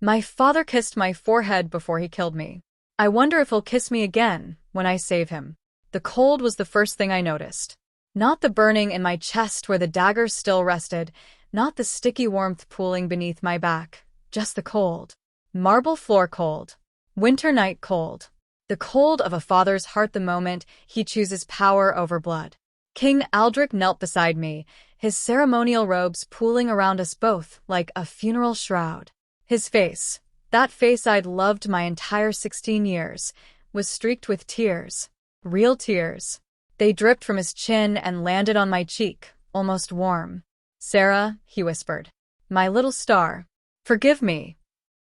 My father kissed my forehead before he killed me. I wonder if he'll kiss me again when I save him. The cold was the first thing I noticed. Not the burning in my chest where the dagger still rested, not the sticky warmth pooling beneath my back, just the cold. Marble floor cold. Winter night cold. The cold of a father's heart the moment he chooses power over blood. King Aldrich knelt beside me, his ceremonial robes pooling around us both like a funeral shroud. His face, that face I'd loved my entire 16 years, was streaked with tears. Real tears. They dripped from his chin and landed on my cheek, almost warm. "Sarah," he whispered. "My little star. Forgive me."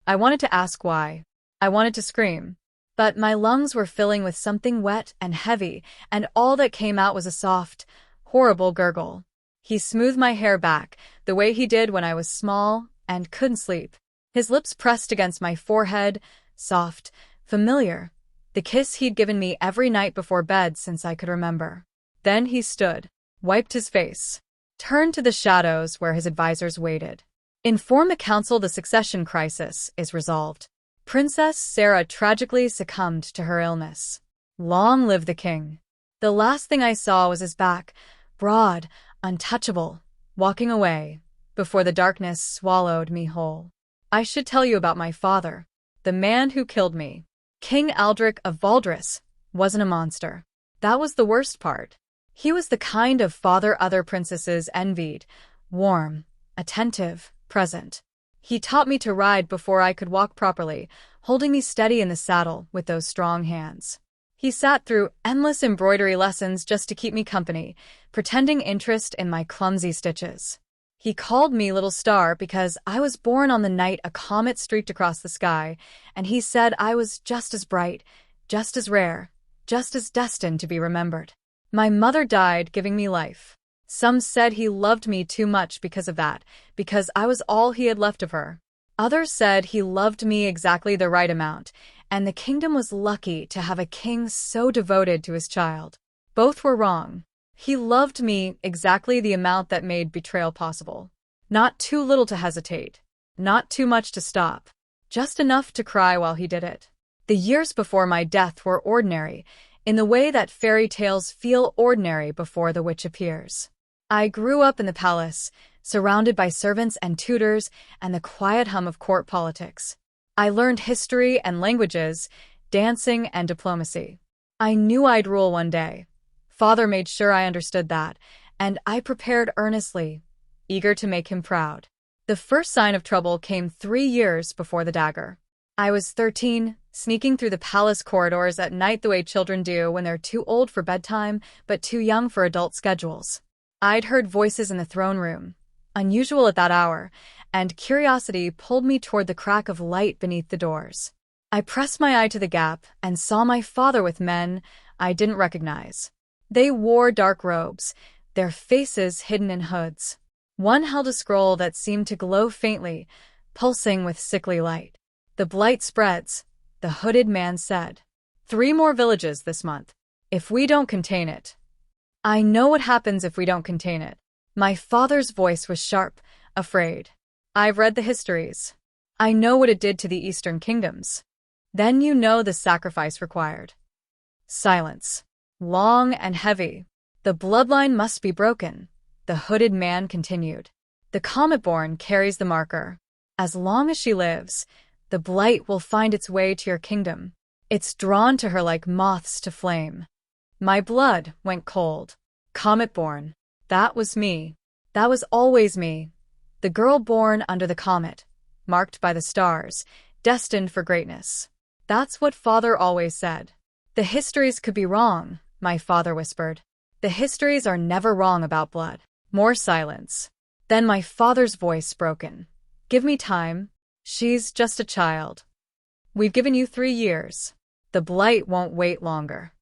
I wanted to ask why. I wanted to scream. But my lungs were filling with something wet and heavy, and all that came out was a soft, horrible gurgle. He smoothed my hair back, the way he did when I was small and couldn't sleep. His lips pressed against my forehead, soft, familiar, the kiss he'd given me every night before bed since I could remember. Then he stood, wiped his face, turned to the shadows where his advisors waited. "Inform the council the succession crisis is resolved. Princess Sarah tragically succumbed to her illness. Long live the king." The last thing I saw was his back, broad, untouchable, walking away, before the darkness swallowed me whole. I should tell you about my father, the man who killed me. King Aldrich of Valdris wasn't a monster. That was the worst part. He was the kind of father other princesses envied, warm, attentive, present. He taught me to ride before I could walk properly, holding me steady in the saddle with those strong hands. He sat through endless embroidery lessons just to keep me company, pretending interest in my clumsy stitches. He called me Little Star because I was born on the night a comet streaked across the sky, and he said I was just as bright, just as rare, just as destined to be remembered. My mother died giving me life. Some said he loved me too much because of that, because I was all he had left of her. Others said he loved me exactly the right amount, and the kingdom was lucky to have a king so devoted to his child. Both were wrong. He loved me exactly the amount that made betrayal possible. Not too little to hesitate, not too much to stop, just enough to cry while he did it. The years before my death were ordinary, in the way that fairy tales feel ordinary before the witch appears. I grew up in the palace, surrounded by servants and tutors and the quiet hum of court politics. I learned history and languages, dancing and diplomacy. I knew I'd rule one day. Father made sure I understood that, and I prepared earnestly, eager to make him proud. The first sign of trouble came 3 years before the dagger. I was 13, sneaking through the palace corridors at night the way children do when they're too old for bedtime but too young for adult schedules. I'd heard voices in the throne room, unusual at that hour, and curiosity pulled me toward the crack of light beneath the doors. I pressed my eye to the gap and saw my father with men I didn't recognize. They wore dark robes, their faces hidden in hoods. One held a scroll that seemed to glow faintly, pulsing with sickly light. "The blight spreads," the hooded man said. 3 more villages this month. If we don't contain it. I know what happens if we don't contain it. My father's voice was sharp, afraid. I've read the histories. I know what it did to the Eastern kingdoms. Then you know the sacrifice required. Silence. Long and heavy. The bloodline must be broken, the hooded man continued. The comet-born carries the marker. As long as she lives, the blight will find its way to your kingdom. It's drawn to her like moths to flame. My blood went cold. Comet-born. That was me. That was always me. The girl born under the comet, marked by the stars, destined for greatness. That's what Father always said. The histories could be wrong, my father whispered. The histories are never wrong about blood. More silence. Then my father's voice broken. Give me time. She's just a child. We've given you 3 years. The blight won't wait longer.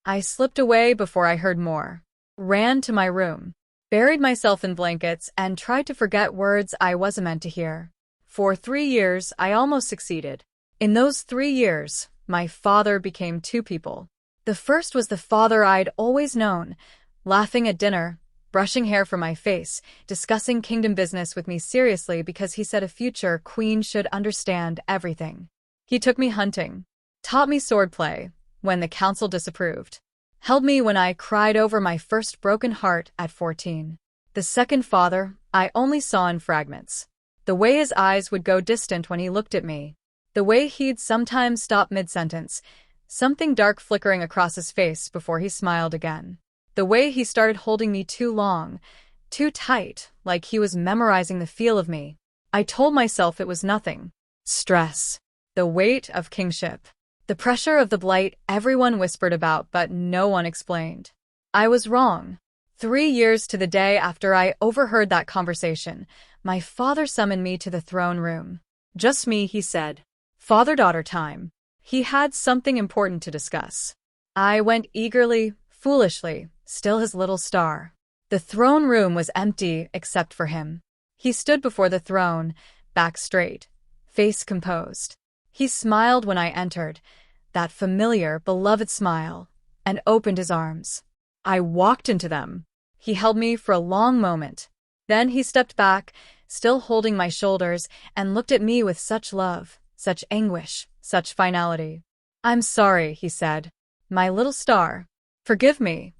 I slipped away before I heard more. Ran to my room. Buried myself in blankets and tried to forget words I wasn't meant to hear. For 3 years, I almost succeeded. In those 3 years, my father became 2 people. The first was the father I'd always known, laughing at dinner, brushing hair from my face, discussing kingdom business with me seriously because he said a future queen should understand everything. He took me hunting, taught me swordplay when the council disapproved, held me when I cried over my first broken heart at 14. The second father I only saw in fragments. The way his eyes would go distant when he looked at me. The way he'd sometimes stop mid-sentence, something dark flickering across his face before he smiled again. The way he started holding me too long, too tight, like he was memorizing the feel of me. I told myself it was nothing. Stress. The weight of kingship. The pressure of the blight everyone whispered about but no one explained. I was wrong. 3 years to the day after I overheard that conversation, my father summoned me to the throne room. Just me, he said. Father-daughter time. He had something important to discuss. I went eagerly, foolishly, still his little star. The throne room was empty except for him. He stood before the throne, back straight, face composed. He smiled when I entered, that familiar, beloved smile, and opened his arms. I walked into them. He held me for a long moment. Then he stepped back, still holding my shoulders, and looked at me with such love, such anguish, such finality. I'm sorry, he said. My little star. Forgive me.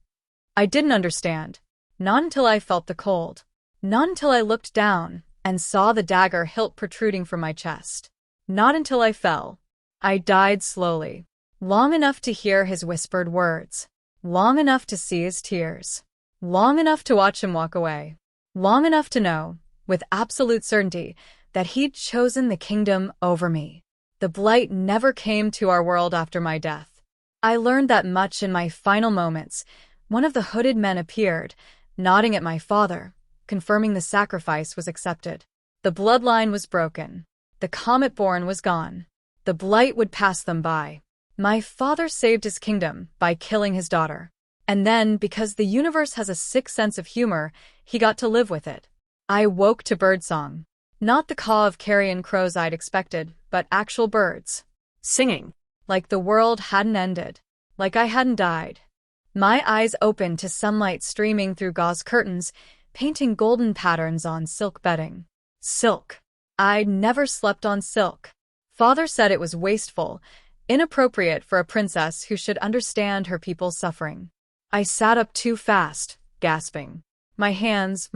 I didn't understand. Not until I felt the cold. Not until I looked down and saw the dagger hilt protruding from my chest. Not until I fell. I died slowly. Long enough to hear his whispered words. Long enough to see his tears. Long enough to watch him walk away. Long enough to know, with absolute certainty, that he'd chosen the kingdom over me. The blight never came to our world after my death. I learned that much in my final moments. One of the hooded men appeared, nodding at my father, confirming the sacrifice was accepted. The bloodline was broken. The comet-born was gone. The blight would pass them by. My father saved his kingdom by killing his daughter. And then, because the universe has a sick sense of humor, he got to live with it. I woke to birdsong. Not the caw of carrion crows I'd expected, but actual birds. Singing. Like the world hadn't ended. Like I hadn't died. My eyes opened to sunlight streaming through gauze curtains, painting golden patterns on silk bedding. Silk. I'd never slept on silk. Father said it was wasteful, inappropriate for a princess who should understand her people's suffering. I sat up too fast, gasping. My hands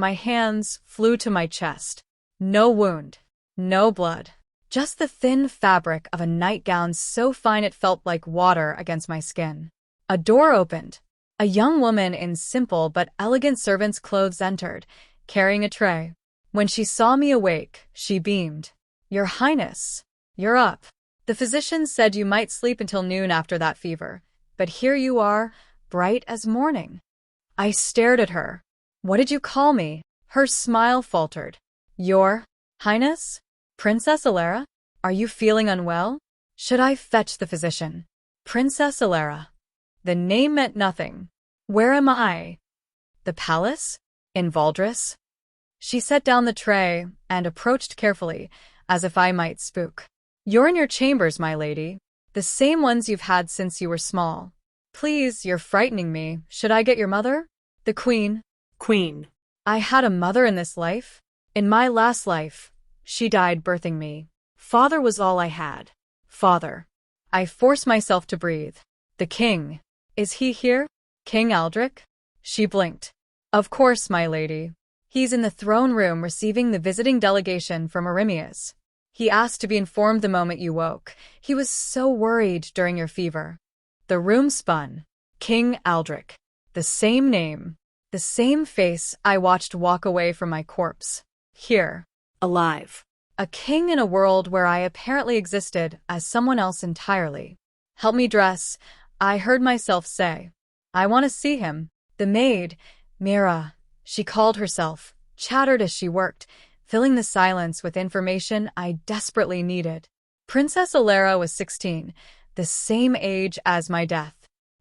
flew to my chest. No wound. No blood. Just the thin fabric of a nightgown so fine it felt like water against my skin. A door opened. A young woman in simple but elegant servant's clothes entered, carrying a tray. When she saw me awake, she beamed. Your Highness, you're up. The physician said you might sleep until noon after that fever, but here you are, bright as morning. I stared at her. What did you call me? Her smile faltered. Your Highness? Princess Alara? Are you feeling unwell? Should I fetch the physician? Princess Alara. The name meant nothing. Where am I? The palace? In Valdris? She set down the tray and approached carefully, as if I might spook. You're in your chambers, my lady. The same ones you've had since you were small. Please, you're frightening me. Should I get your mother? The Queen. Queen. I had a mother in this life. In my last life, she died birthing me. Father was all I had. Father. I forced myself to breathe. The king. Is he here? King Aldrich? She blinked. Of course, my lady. He's in the throne room receiving the visiting delegation from Arimias. He asked to be informed the moment you woke. He was so worried during your fever. The room spun. King Aldrich. The same name. The same face I watched walk away from my corpse. Here. Alive. A king in a world where I apparently existed as someone else entirely. Help me dress, I heard myself say. I want to see him. The maid, Mira, she called herself, chattered as she worked, filling the silence with information I desperately needed. Princess Alara was 16, the same age as my death.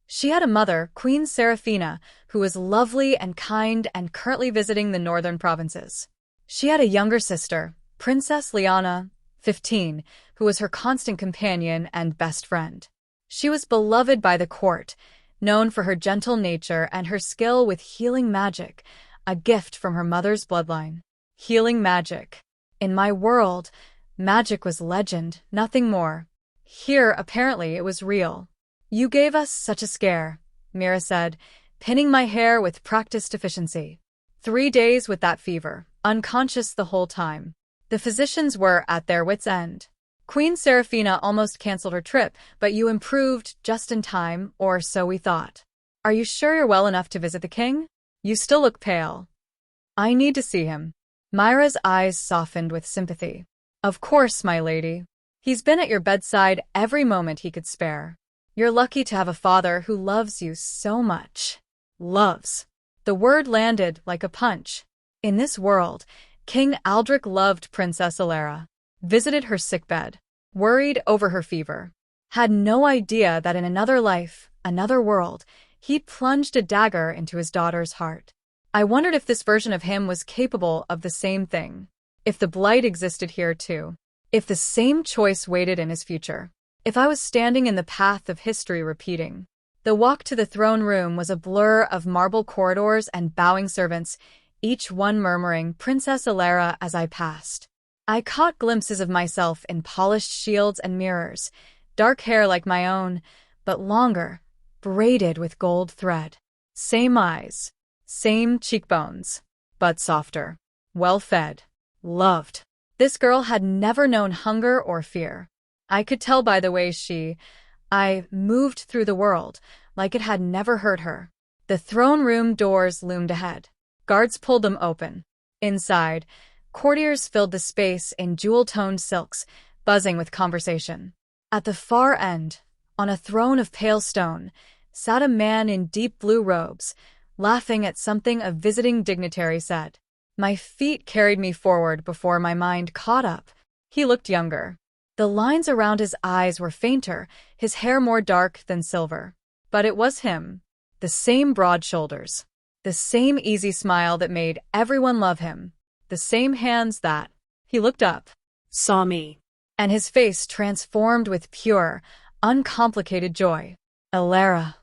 She had a mother, Queen Seraphina, who was lovely and kind and currently visiting the northern provinces. She had a younger sister, Princess Liana, 15, who was her constant companion and best friend. She was beloved by the court, known for her gentle nature and her skill with healing magic, a gift from her mother's bloodline. Healing magic. In my world, magic was legend, nothing more. Here, apparently, it was real. You gave us such a scare, Mira said, pinning my hair with practiced efficiency. 3 days with that fever, unconscious the whole time. The physicians were at their wits' end. Queen Seraphina almost canceled her trip, but you improved just in time, or so we thought. Are you sure you're well enough to visit the king? You still look pale. I need to see him. Myra's eyes softened with sympathy. Of course, my lady. He's been at your bedside every moment he could spare. You're lucky to have a father who loves you so much. Loves. The word landed like a punch. In this world, King Aldrich loved Princess Alara, visited her sickbed, worried over her fever, had no idea that in another life, another world, he'd plunged a dagger into his daughter's heart. I wondered if this version of him was capable of the same thing. If the blight existed here too. If the same choice waited in his future. If I was standing in the path of history repeating. The walk to the throne room was a blur of marble corridors and bowing servants, each one murmuring Princess Alara as I passed. I caught glimpses of myself in polished shields and mirrors, dark hair like my own, but longer, braided with gold thread. Same eyes, same cheekbones, but softer, well-fed, loved. This girl had never known hunger or fear. I could tell by the way I moved through the world, like it had never hurt her. The throne room doors loomed ahead. Guards pulled them open. Inside, courtiers filled the space in jewel-toned silks, buzzing with conversation. At the far end, on a throne of pale stone, sat a man in deep blue robes, laughing at something a visiting dignitary said. My feet carried me forward before my mind caught up. He looked younger. The lines around his eyes were fainter, his hair more dark than silver. But it was him. The same broad shoulders. The same easy smile that made everyone love him. The same hands that, he looked up, saw me. And his face transformed with pure, uncomplicated joy. Alara.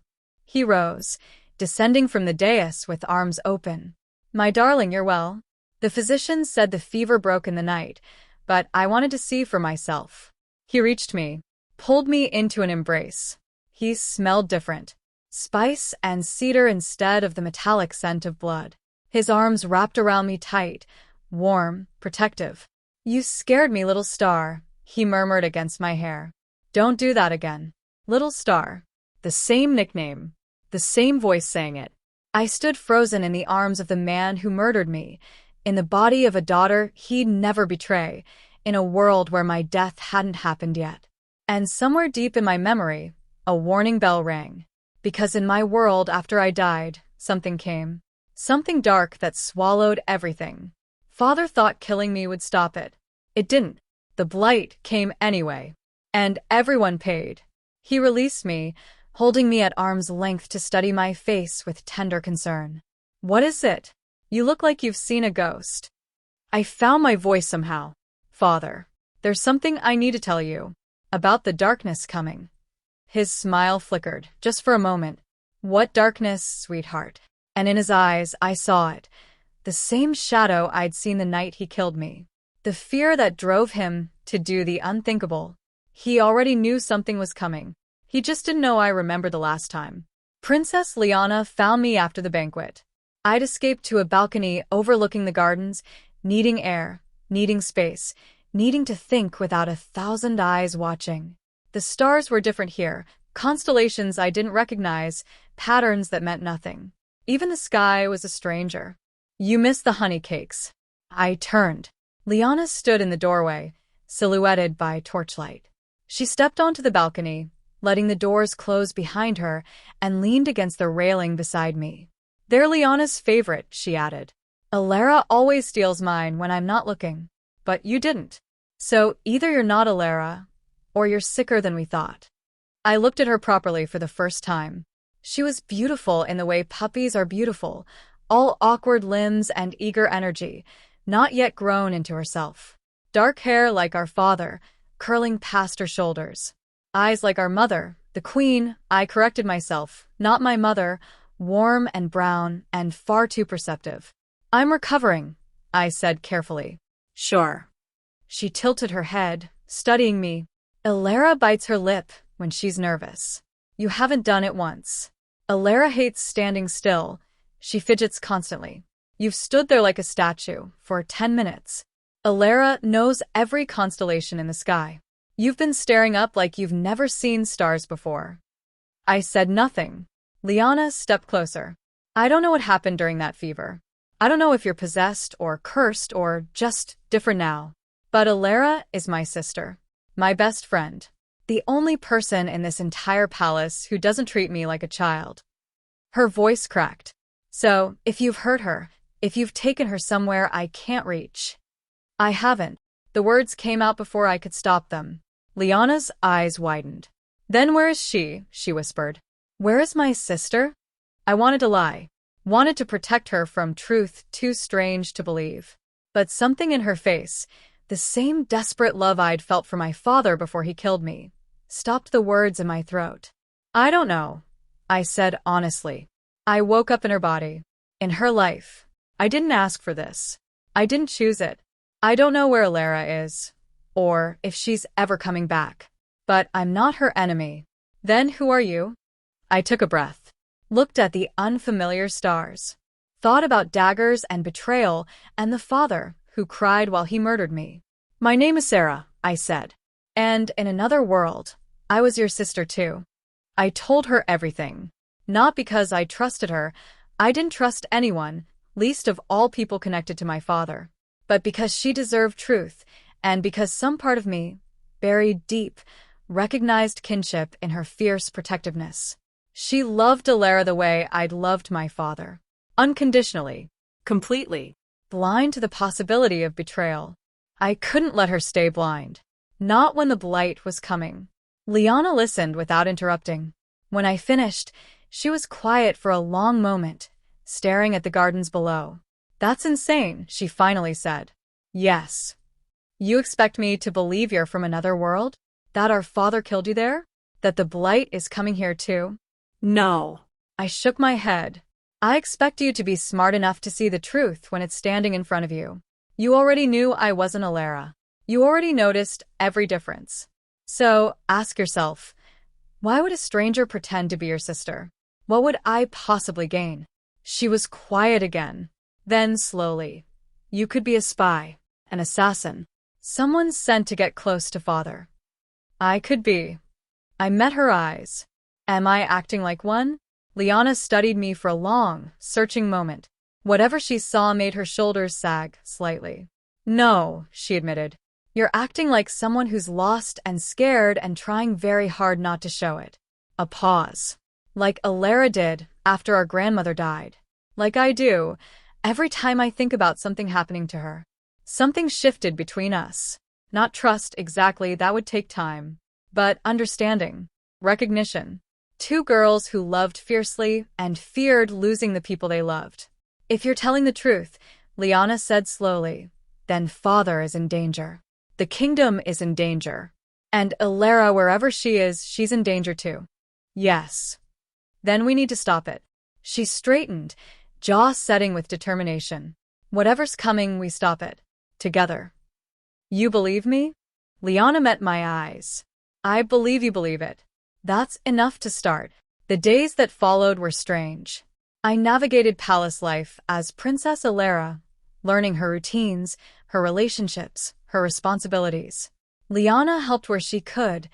He rose, descending from the dais with arms open. My darling, you're well. The physicians said the fever broke in the night, but I wanted to see for myself. He reached me, pulled me into an embrace. He smelled different. Spice and cedar instead of the metallic scent of blood. His arms wrapped around me tight, warm, protective. You scared me, little star, he murmured against my hair. Don't do that again. Little star. The same nickname. The same voice saying it. I stood frozen in the arms of the man who murdered me, in the body of a daughter he'd never betray, in a world where my death hadn't happened yet. And somewhere deep in my memory, a warning bell rang. Because in my world after I died, something came. Something dark that swallowed everything. Father thought killing me would stop it. It didn't. The blight came anyway. And everyone paid. He released me, holding me at arm's length to study my face with tender concern. What is it? You look like you've seen a ghost. I found my voice somehow. Father, there's something I need to tell you. About the darkness coming. His smile flickered, just for a moment. What darkness, sweetheart? And in his eyes, I saw it. The same shadow I'd seen the night he killed me. The fear that drove him to do the unthinkable. He already knew something was coming. He just didn't know I remembered the last time. Princess Liana found me after the banquet. I'd escaped to a balcony overlooking the gardens, needing air, needing space, needing to think without 1,000 eyes watching. The stars were different here, constellations I didn't recognize, patterns that meant nothing. Even the sky was a stranger. You missed the honey cakes. I turned. Liana stood in the doorway, silhouetted by torchlight. She stepped onto the balcony, letting the doors close behind her, and leaned against the railing beside me. They're Liana's favorite, she added. Alara always steals mine when I'm not looking. But you didn't. So either you're not Alara, or you're sicker than we thought. I looked at her properly for the first time. She was beautiful in the way puppies are beautiful, all awkward limbs and eager energy, not yet grown into herself. Dark hair like our father, curling past her shoulders. Eyes like our mother, the queen, I corrected myself, not my mother, warm and brown and far too perceptive. I'm recovering, I said carefully. Sure. She tilted her head, studying me. Elara bites her lip when she's nervous. You haven't done it once. Elara hates standing still. She fidgets constantly. You've stood there like a statue for 10 minutes. Elara knows every constellation in the sky. You've been staring up like you've never seen stars before. I said nothing. Liana stepped closer. I don't know what happened during that fever. I don't know if you're possessed or cursed or just different now. But Elara is my sister. My best friend. The only person in this entire palace who doesn't treat me like a child. Her voice cracked. So, if you've hurt her, if you've taken her somewhere I can't reach. I haven't. The words came out before I could stop them. Liana's eyes widened. Then where is she? She whispered. Where is my sister? I wanted to lie. Wanted to protect her from truth too strange to believe. But something in her face, the same desperate love I'd felt for my father before he killed me, stopped the words in my throat. I don't know, I said honestly. I woke up in her body, in her life. I didn't ask for this. I didn't choose it. I don't know where Elara is, or if she's ever coming back. But I'm not her enemy. Then who are you? I took a breath, looked at the unfamiliar stars, thought about daggers and betrayal and the father who cried while he murdered me. My name is Sarah, I said. And in another world, I was your sister too. I told her everything. Not because I trusted her. I didn't trust anyone, least of all people connected to my father. But because she deserved truth, and because some part of me, buried deep, recognized kinship in her fierce protectiveness. She loved Elara the way I'd loved my father. Unconditionally. Completely. Blind to the possibility of betrayal. I couldn't let her stay blind. Not when the blight was coming. Liana listened without interrupting. When I finished, she was quiet for a long moment, staring at the gardens below. That's insane, she finally said. Yes. You expect me to believe you're from another world? That our father killed you there? That the blight is coming here too? No. I shook my head. I expect you to be smart enough to see the truth when it's standing in front of you. You already knew I wasn't Elara. You already noticed every difference. So, ask yourself, why would a stranger pretend to be your sister? What would I possibly gain? She was quiet again. Then, slowly, you could be a spy, an assassin, someone sent to get close to father. I could be. I met her eyes. Am I acting like one? Liana studied me for a long, searching moment. Whatever she saw made her shoulders sag slightly. No, she admitted. You're acting like someone who's lost and scared and trying very hard not to show it. A pause. Like Elara did after our grandmother died. Like I do, every time I think about something happening to her. Something shifted between us. Not trust exactly, that would take time. But understanding. Recognition. Two girls who loved fiercely and feared losing the people they loved. If you're telling the truth, Liana said slowly, then father is in danger. The kingdom is in danger. And Elara, wherever she is, she's in danger too. Yes. Then we need to stop it. She straightened, jaw setting with determination. Whatever's coming, we stop it. Together. You believe me? Liana met my eyes. I believe you believe it. That's enough to start. The days that followed were strange. I navigated palace life as Princess Elara, learning her routines, her relationships, her responsibilities. Liana helped where she could,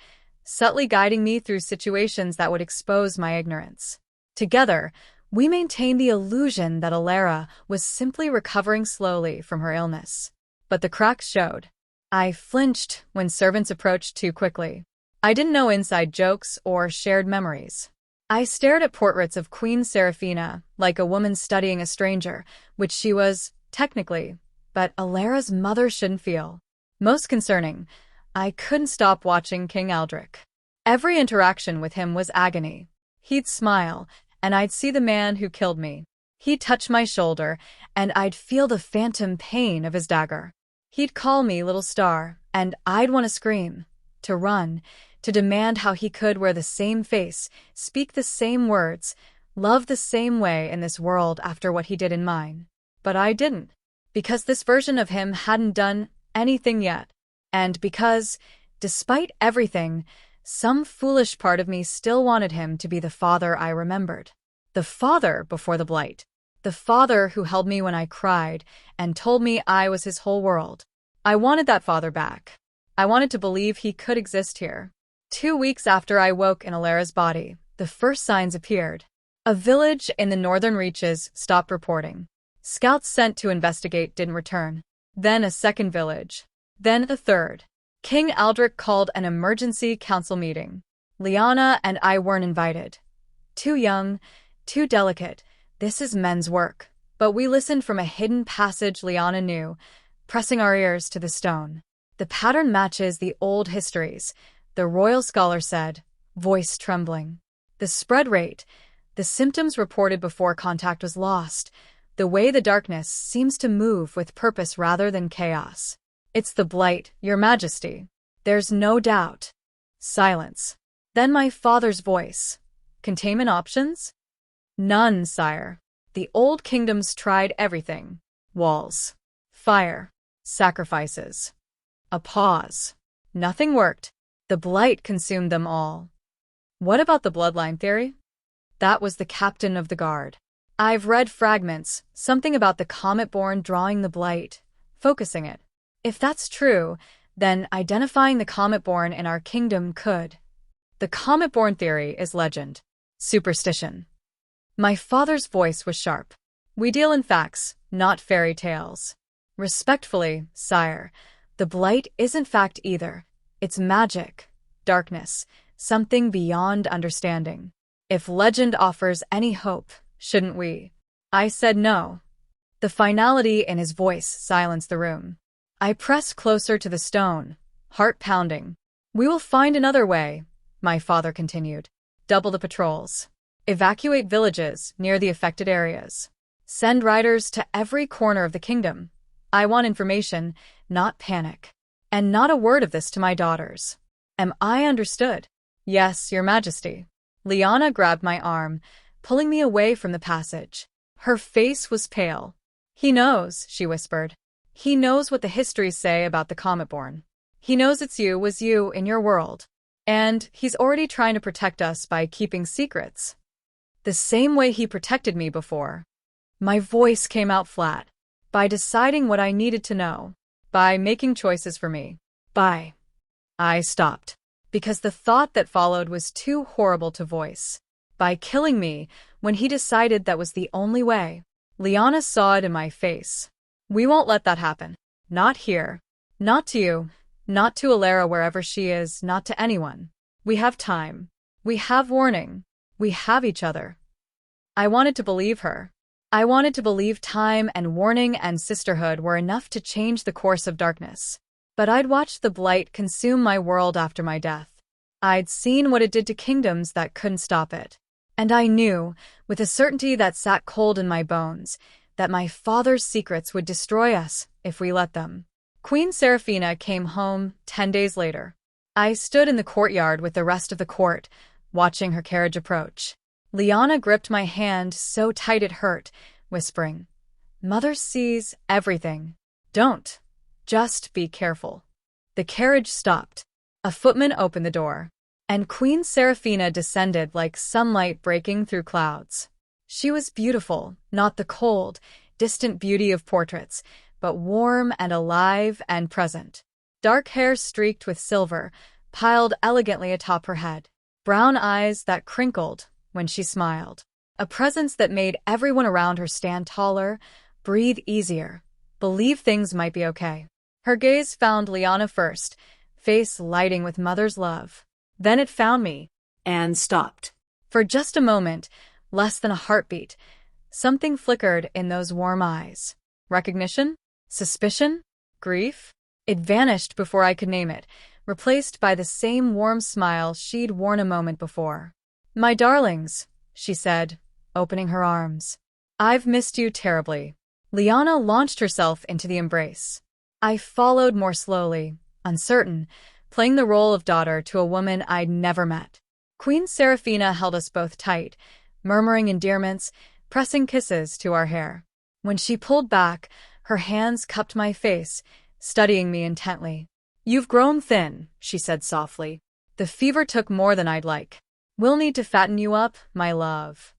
subtly guiding me through situations that would expose my ignorance. Together, we maintained the illusion that Elara was simply recovering slowly from her illness. But the cracks showed. I flinched when servants approached too quickly. I didn't know inside jokes or shared memories. I stared at portraits of Queen Seraphina like a woman studying a stranger, which she was, technically, but Elara's mother shouldn't feel. Most concerning, I couldn't stop watching King Aldrich. Every interaction with him was agony. He'd smile, and I'd see the man who killed me. He'd touch my shoulder, and I'd feel the phantom pain of his dagger. He'd call me Little Star, and I'd want to scream, to run, to demand how he could wear the same face, speak the same words, love the same way in this world after what he did in mine. But I didn't. Because this version of him hadn't done anything yet. And because, despite everything, some foolish part of me still wanted him to be the father I remembered. The father before the blight. The father who held me when I cried and told me I was his whole world. I wanted that father back. I wanted to believe he could exist here. 2 weeks after I woke in Alara's body, the first signs appeared. A village in the northern reaches stopped reporting. Scouts sent to investigate didn't return. Then a second village. Then a third. King Aldrich called an emergency council meeting. Liana and I weren't invited. Too young, too delicate. This is men's work. But we listened from a hidden passage Liana knew, pressing our ears to the stone. The pattern matches the old histories, the royal scholar said, voice trembling. The spread rate, the symptoms reported before contact was lost, the way the darkness seems to move with purpose rather than chaos. It's the blight, Your Majesty. There's no doubt. Silence. Then my father's voice. Containment options? None, sire. The old kingdoms tried everything. Walls. Fire. Sacrifices. A pause. Nothing worked. The blight consumed them all. What about the bloodline theory? That was the captain of the guard. I've read fragments, something about the comet-born drawing the blight, focusing it. If that's true, then identifying the comet-born in our kingdom could. The comet-born theory is legend. Superstition. My father's voice was sharp. We deal in facts, not fairy tales. Respectfully, sire, the blight isn't fact either. It's magic, darkness, something beyond understanding. If legend offers any hope, shouldn't we? I said no. The finality in his voice silenced the room. I pressed closer to the stone, heart pounding. We will find another way, my father continued. Double the patrols. Evacuate villages near the affected areas. Send riders to every corner of the kingdom. I want information, not panic. And not a word of this to my daughters. Am I understood? Yes, Your Majesty. Liana grabbed my arm, pulling me away from the passage. Her face was pale. He knows, she whispered. He knows what the histories say about the comet-born. He knows was you in your world. And he's already trying to protect us by keeping secrets. The same way he protected me before. My voice came out flat. By deciding what I needed to know. By making choices for me. I stopped. Because the thought that followed was too horrible to voice. By killing me, when he decided that was the only way. Liana saw it in my face. We won't let that happen. Not here. Not to you. Not to Alara wherever she is, not to anyone. We have time. We have warning. We have each other. I wanted to believe her. I wanted to believe time and warning and sisterhood were enough to change the course of darkness. But I'd watched the blight consume my world after my death. I'd seen what it did to kingdoms that couldn't stop it. And I knew, with a certainty that sat cold in my bones, that my father's secrets would destroy us if we let them. Queen Seraphina came home 10 days later. I stood in the courtyard with the rest of the court, watching her carriage approach. Liana gripped my hand so tight it hurt, whispering, Mother sees everything. Don't. Just be careful. The carriage stopped. A footman opened the door. And Queen Seraphina descended like sunlight breaking through clouds. She was beautiful, not the cold, distant beauty of portraits, but warm and alive and present. Dark hair streaked with silver, piled elegantly atop her head. Brown eyes that crinkled when she smiled. A presence that made everyone around her stand taller, breathe easier, believe things might be okay. Her gaze found Liana first, face lighting with mother's love. Then it found me. And stopped. For just a moment, less than a heartbeat, something flickered in those warm eyes. Recognition? Suspicion? Grief? It vanished before I could name it, replaced by the same warm smile she'd worn a moment before. My darlings, she said, opening her arms. I've missed you terribly. Liana launched herself into the embrace. I followed more slowly, uncertain, playing the role of daughter to a woman I'd never met. Queen Seraphina held us both tight, murmuring endearments, pressing kisses to our hair. When she pulled back, her hands cupped my face, studying me intently. "You've grown thin," she said softly. "The fever took more than I'd like. We'll need to fatten you up, my love."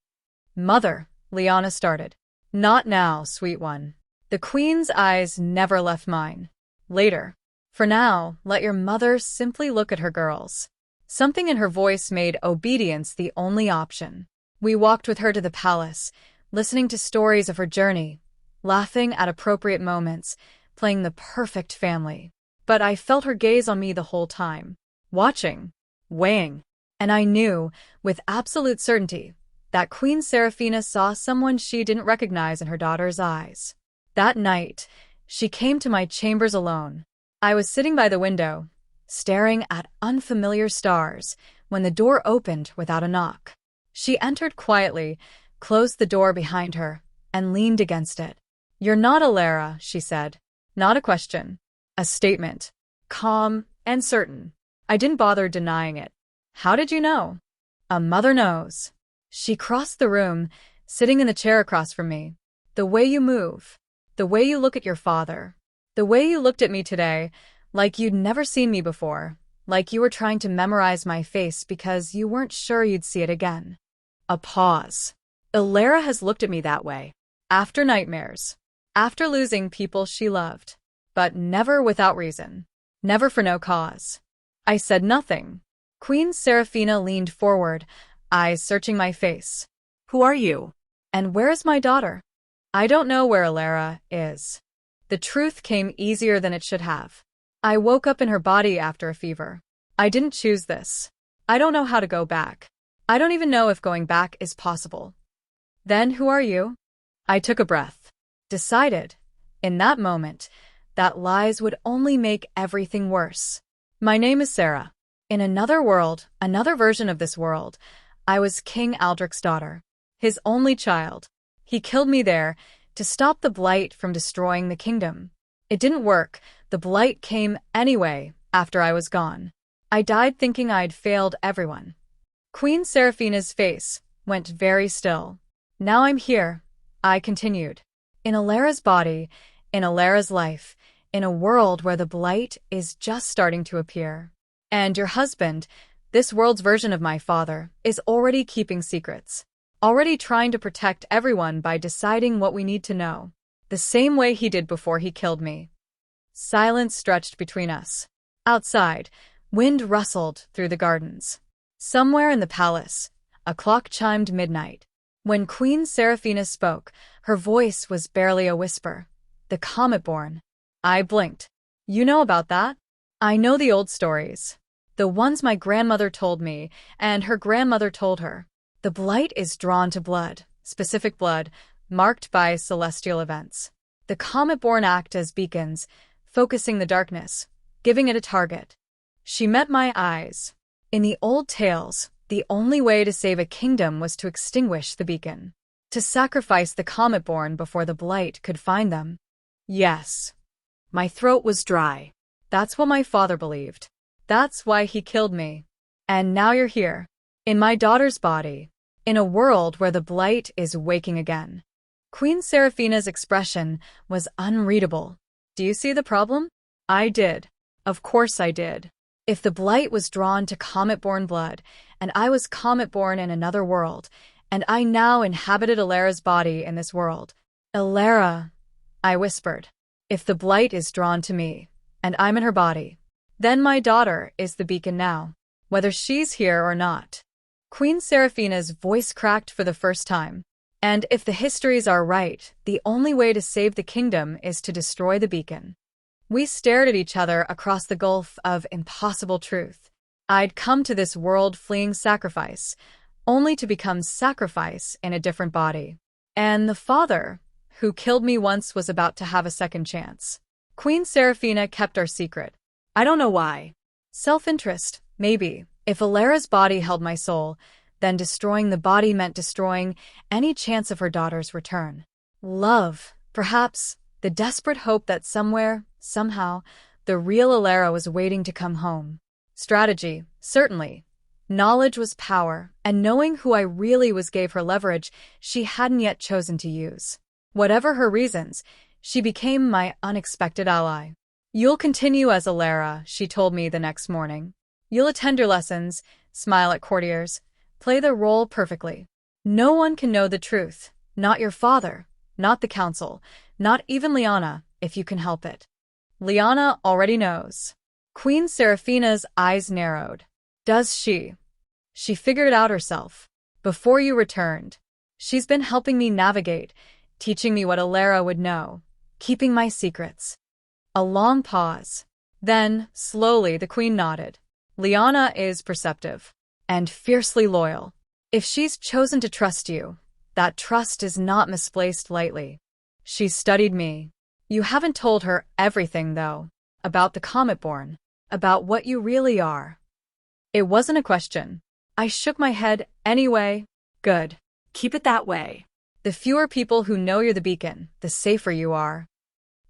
"Mother," Liana started. "Not now, sweet one." The Queen's eyes never left mine. "Later. For now, let your mother simply look at her girls." Something in her voice made obedience the only option. We walked with her to the palace, listening to stories of her journey, laughing at appropriate moments, playing the perfect family. But I felt her gaze on me the whole time, watching, weighing, and I knew, with absolute certainty, that Queen Seraphina saw someone she didn't recognize in her daughter's eyes. That night, she came to my chambers alone. I was sitting by the window, staring at unfamiliar stars, when the door opened without a knock. She entered quietly, closed the door behind her, and leaned against it. "You're not Alara," she said. Not a question. A statement. Calm and certain. I didn't bother denying it. "How did you know?" "A mother knows." She crossed the room, sitting in the chair across from me. "The way you move. The way you look at your father. The way you looked at me today, like you'd never seen me before, like you were trying to memorize my face because you weren't sure you'd see it again." A pause. Alara has looked at me that way. After nightmares. After losing people she loved. But never without reason. Never for no cause. I said nothing. Queen Seraphina leaned forward, eyes searching my face. "Who are you? "And where is my daughter?" "I don't know where Alara is." The truth came easier than it should have. I woke up in her body after a fever. I didn't choose this. I don't know how to go back. I don't even know if going back is possible. "Then who are you?" I took a breath. Decided, in that moment, that lies would only make everything worse. "My name is Sarah. In another world, another version of this world, I was King Aldrich's daughter. His only child. He killed me there to stop the blight from destroying the kingdom. It didn't work. The blight came anyway after I was gone. I died thinking I'd failed everyone." Queen Seraphina's face went very still. "Now I'm here," I continued. "In Alara's body, in Alara's life, in a world where the blight is just starting to appear. And your husband, this world's version of my father, is already keeping secrets. Already trying to protect everyone by deciding what we need to know. The same way he did before he killed me." Silence stretched between us. Outside, wind rustled through the gardens. Somewhere in the palace, a clock chimed midnight. When Queen Seraphina spoke, her voice was barely a whisper. "The comet-born." I blinked. "You know about that?" "I know the old stories. The ones my grandmother told me, and her grandmother told her. The blight is drawn to blood, specific blood, marked by celestial events. The comet-born act as beacons, focusing the darkness, giving it a target." She met my eyes. "In the old tales, the only way to save a kingdom was to extinguish the beacon. To sacrifice the comet-born before the blight could find them." "Yes." My throat was dry. "That's what my father believed. That's why he killed me. And now you're here. In my daughter's body. In a world where the blight is waking again." Queen Seraphina's expression was unreadable. "Do you see the problem?" I did. Of course I did. If the blight was drawn to comet-born blood, and I was comet-born in another world, and I now inhabited Alara's body in this world. "Alara," I whispered. "If the blight is drawn to me, and I'm in her body, then my daughter is the beacon now, whether she's here or not." Queen Seraphina's voice cracked for the first time. "And if the histories are right, the only way to save the kingdom is to destroy the beacon." We stared at each other across the gulf of impossible truth. I'd come to this world fleeing sacrifice, only to become sacrifice in a different body. And the father, who killed me once, was about to have a second chance. Queen Seraphina kept our secret. I don't know why. Self-interest, maybe. If Alara's body held my soul, then destroying the body meant destroying any chance of her daughter's return. Love, perhaps, the desperate hope that somewhere, somehow, the real Alara was waiting to come home. Strategy, certainly. Knowledge was power, and knowing who I really was gave her leverage she hadn't yet chosen to use. Whatever her reasons, she became my unexpected ally. "You'll continue as Alara," she told me the next morning. "You'll attend your lessons, smile at courtiers, play the role perfectly. No one can know the truth, not your father, not the council, not even Liana, if you can help it." Liana already knows. Queen Seraphina's eyes narrowed. Does she? She figured it out herself. Before you returned. She's been helping me navigate, teaching me what Alara would know, keeping my secrets. A long pause. Then, slowly, the queen nodded. Liana is perceptive. And fiercely loyal. If she's chosen to trust you, that trust is not misplaced lightly. She's studied me. You haven't told her everything, though. About the Comet-born. About what you really are. It wasn't a question. I shook my head anyway. Good. Keep it that way. The fewer people who know you're the beacon, the safer you are.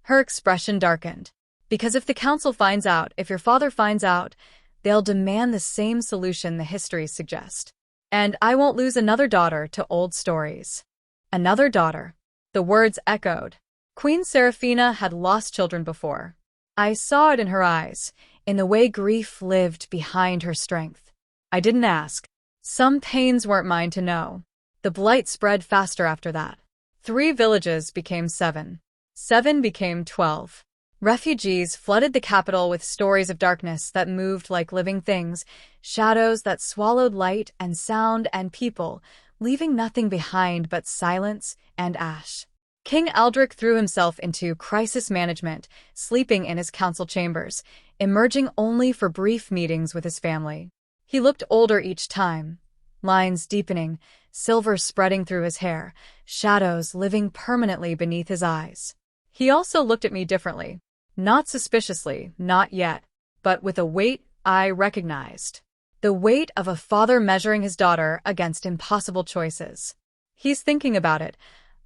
Her expression darkened. Because if the council finds out, if your father finds out, they'll demand the same solution the histories suggest. And I won't lose another daughter to old stories. Another daughter. The words echoed. Queen Seraphina had lost children before. I saw it in her eyes, in the way grief lived behind her strength. I didn't ask. Some pains weren't mine to know. The blight spread faster after that. 3 villages became 7. 7 became 12. Refugees flooded the capital with stories of darkness that moved like living things, shadows that swallowed light and sound and people, leaving nothing behind but silence and ash. King Aldrich threw himself into crisis management, sleeping in his council chambers, emerging only for brief meetings with his family. He looked older each time, lines deepening, silver spreading through his hair, shadows living permanently beneath his eyes. He also looked at me differently. Not suspiciously, not yet, but with a weight I recognized. The weight of a father measuring his daughter against impossible choices. He's thinking about it.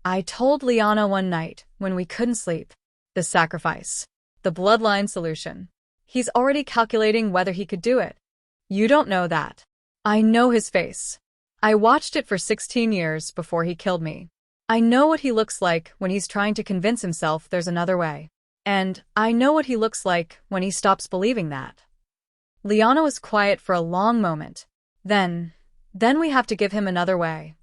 I told Liana one night, when we couldn't sleep. The sacrifice. The bloodline solution. He's already calculating whether he could do it. You don't know that. I know his face. I watched it for 16 years before he killed me. I know what he looks like when he's trying to convince himself there's another way. And I know what he looks like when he stops believing that. Liana was quiet for a long moment. Then we have to give him another way.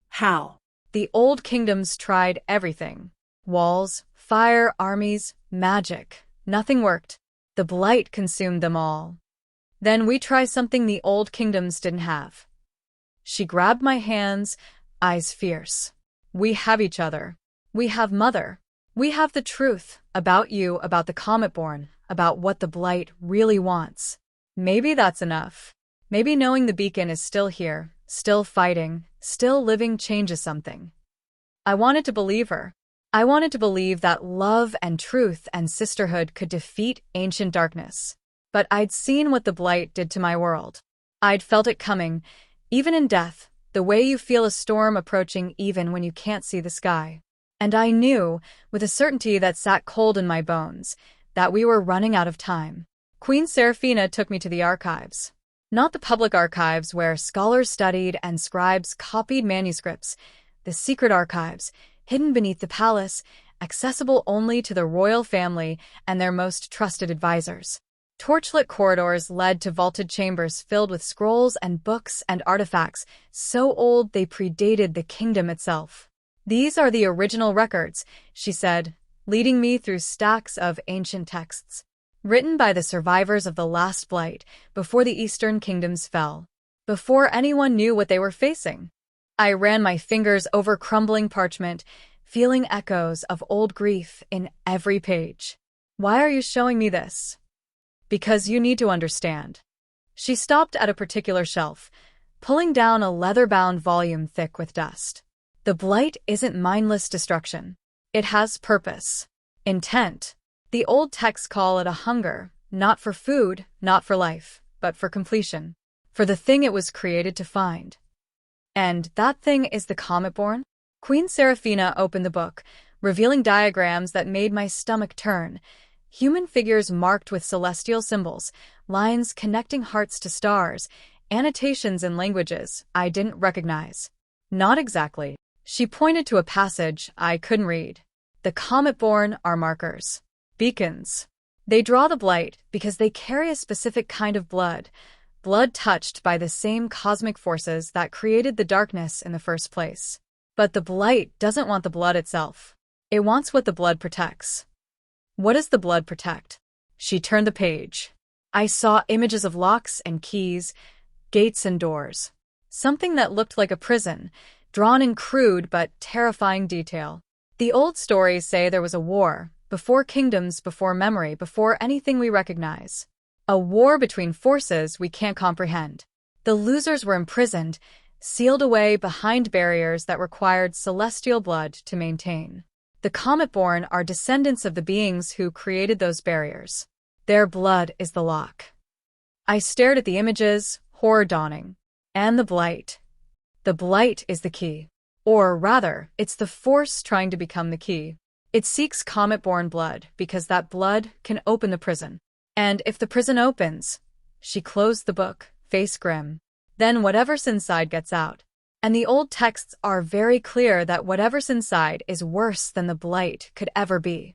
How? The old kingdoms tried everything. Walls, fire, armies, magic. Nothing worked. The blight consumed them all. Then we try something the old kingdoms didn't have. She grabbed my hands, eyes fierce. We have each other. We have Mother. We have the truth about you, about the Comet-born, about what the blight really wants. Maybe that's enough. Maybe knowing the beacon is still here, still fighting, still living changes something. I wanted to believe her. I wanted to believe that love and truth and sisterhood could defeat ancient darkness. But I'd seen what the blight did to my world. I'd felt it coming, even in death, the way you feel a storm approaching even when you can't see the sky. And I knew, with a certainty that sat cold in my bones, that we were running out of time. Queen Seraphina took me to the archives. Not the public archives where scholars studied and scribes copied manuscripts, the secret archives, hidden beneath the palace, accessible only to the royal family and their most trusted advisors. Torchlit corridors led to vaulted chambers filled with scrolls and books and artifacts so old they predated the kingdom itself. "These are the original records," she said, leading me through stacks of ancient texts, written by the survivors of the last blight before the Eastern kingdoms fell, before anyone knew what they were facing. I ran my fingers over crumbling parchment, feeling echoes of old grief in every page. "Why are you showing me this?" "Because you need to understand." She stopped at a particular shelf, pulling down a leather-bound volume thick with dust. The blight isn't mindless destruction. It has purpose. Intent. The old texts call it a hunger, not for food, not for life, but for completion. For the thing it was created to find. And that thing is the Comet-born? Queen Seraphina opened the book, revealing diagrams that made my stomach turn. Human figures marked with celestial symbols, lines connecting hearts to stars, annotations in languages I didn't recognize. Not exactly. She pointed to a passage I couldn't read. The comet-born are markers. Beacons. They draw the blight because they carry a specific kind of blood touched by the same cosmic forces that created the darkness in the first place. But the blight doesn't want the blood itself. It wants what the blood protects. What does the blood protect? She turned the page. I saw images of locks and keys, gates and doors. Something that looked like a prison, drawn in crude but terrifying detail. The old stories say there was a war, before kingdoms, before memory, before anything we recognize. A war between forces we can't comprehend. The losers were imprisoned, sealed away behind barriers that required celestial blood to maintain. The comet-born are descendants of the beings who created those barriers. Their blood is the lock. I stared at the images, horror dawning. And the blight. The blight is the key. Or rather, it's the force trying to become the key. It seeks comet-born blood because that blood can open the prison. And if the prison opens, she closed the book, face grim. Then whatever's inside gets out. And the old texts are very clear that whatever's inside is worse than the blight could ever be.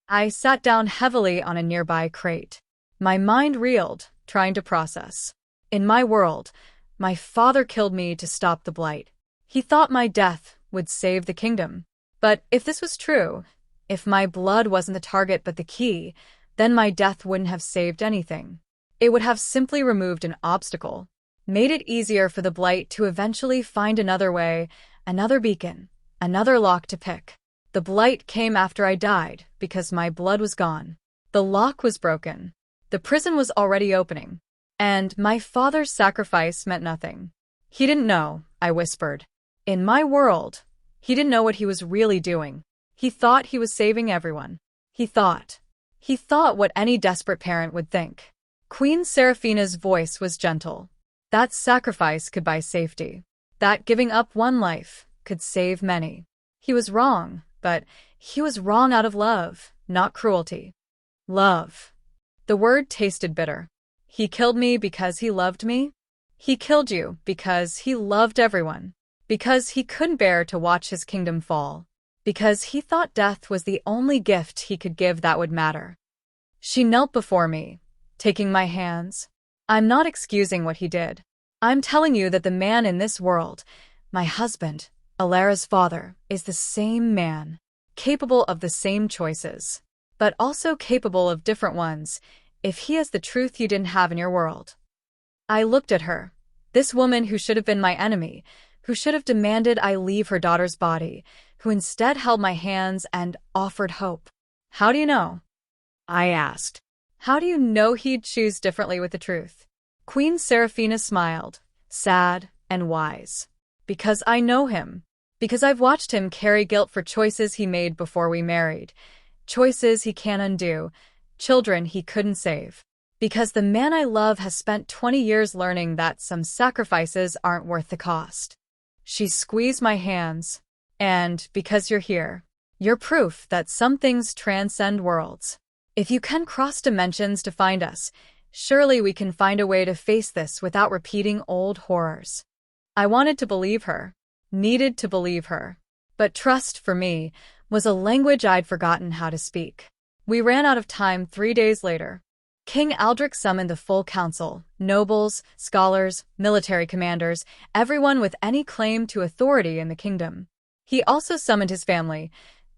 I sat down heavily on a nearby crate. My mind reeled, trying to process. In my world, my father killed me to stop the blight. He thought my death would save the kingdom. But if this was true, if my blood wasn't the target but the key, then my death wouldn't have saved anything. It would have simply removed an obstacle, made it easier for the blight to eventually find another way, another beacon, another lock to pick. The blight came after I died because my blood was gone. The lock was broken. The prison was already opening. And my father's sacrifice meant nothing. He didn't know, I whispered. In my world, he didn't know what he was really doing. He thought he was saving everyone. He thought what any desperate parent would think. Queen Seraphina's voice was gentle. That sacrifice could buy safety. That giving up one life could save many. He was wrong, but he was wrong out of love, not cruelty. Love. The word tasted bitter. He killed me because he loved me? He killed you because he loved everyone. Because he couldn't bear to watch his kingdom fall. Because he thought death was the only gift he could give that would matter. She knelt before me, taking my hands. I'm not excusing what he did. I'm telling you that the man in this world, my husband, Alara's father, is the same man, capable of the same choices, but also capable of different ones, if he has the truth you didn't have in your world. I looked at her, this woman who should have been my enemy, who should have demanded I leave her daughter's body, who instead held my hands and offered hope. How do you know? I asked. How do you know he'd choose differently with the truth? Queen Seraphina smiled, sad and wise. Because I know him. Because I've watched him carry guilt for choices he made before we married. Choices he can't undo. Children he couldn't save. Because the man I love has spent 20 years learning that some sacrifices aren't worth the cost. She squeezed my hands. And because you're here, you're proof that some things transcend worlds. If you can cross dimensions to find us, surely we can find a way to face this without repeating old horrors. I wanted to believe her, needed to believe her. But trust, for me, was a language I'd forgotten how to speak. We ran out of time 3 days later. King Aldrich summoned the full council, nobles, scholars, military commanders, everyone with any claim to authority in the kingdom. He also summoned his family,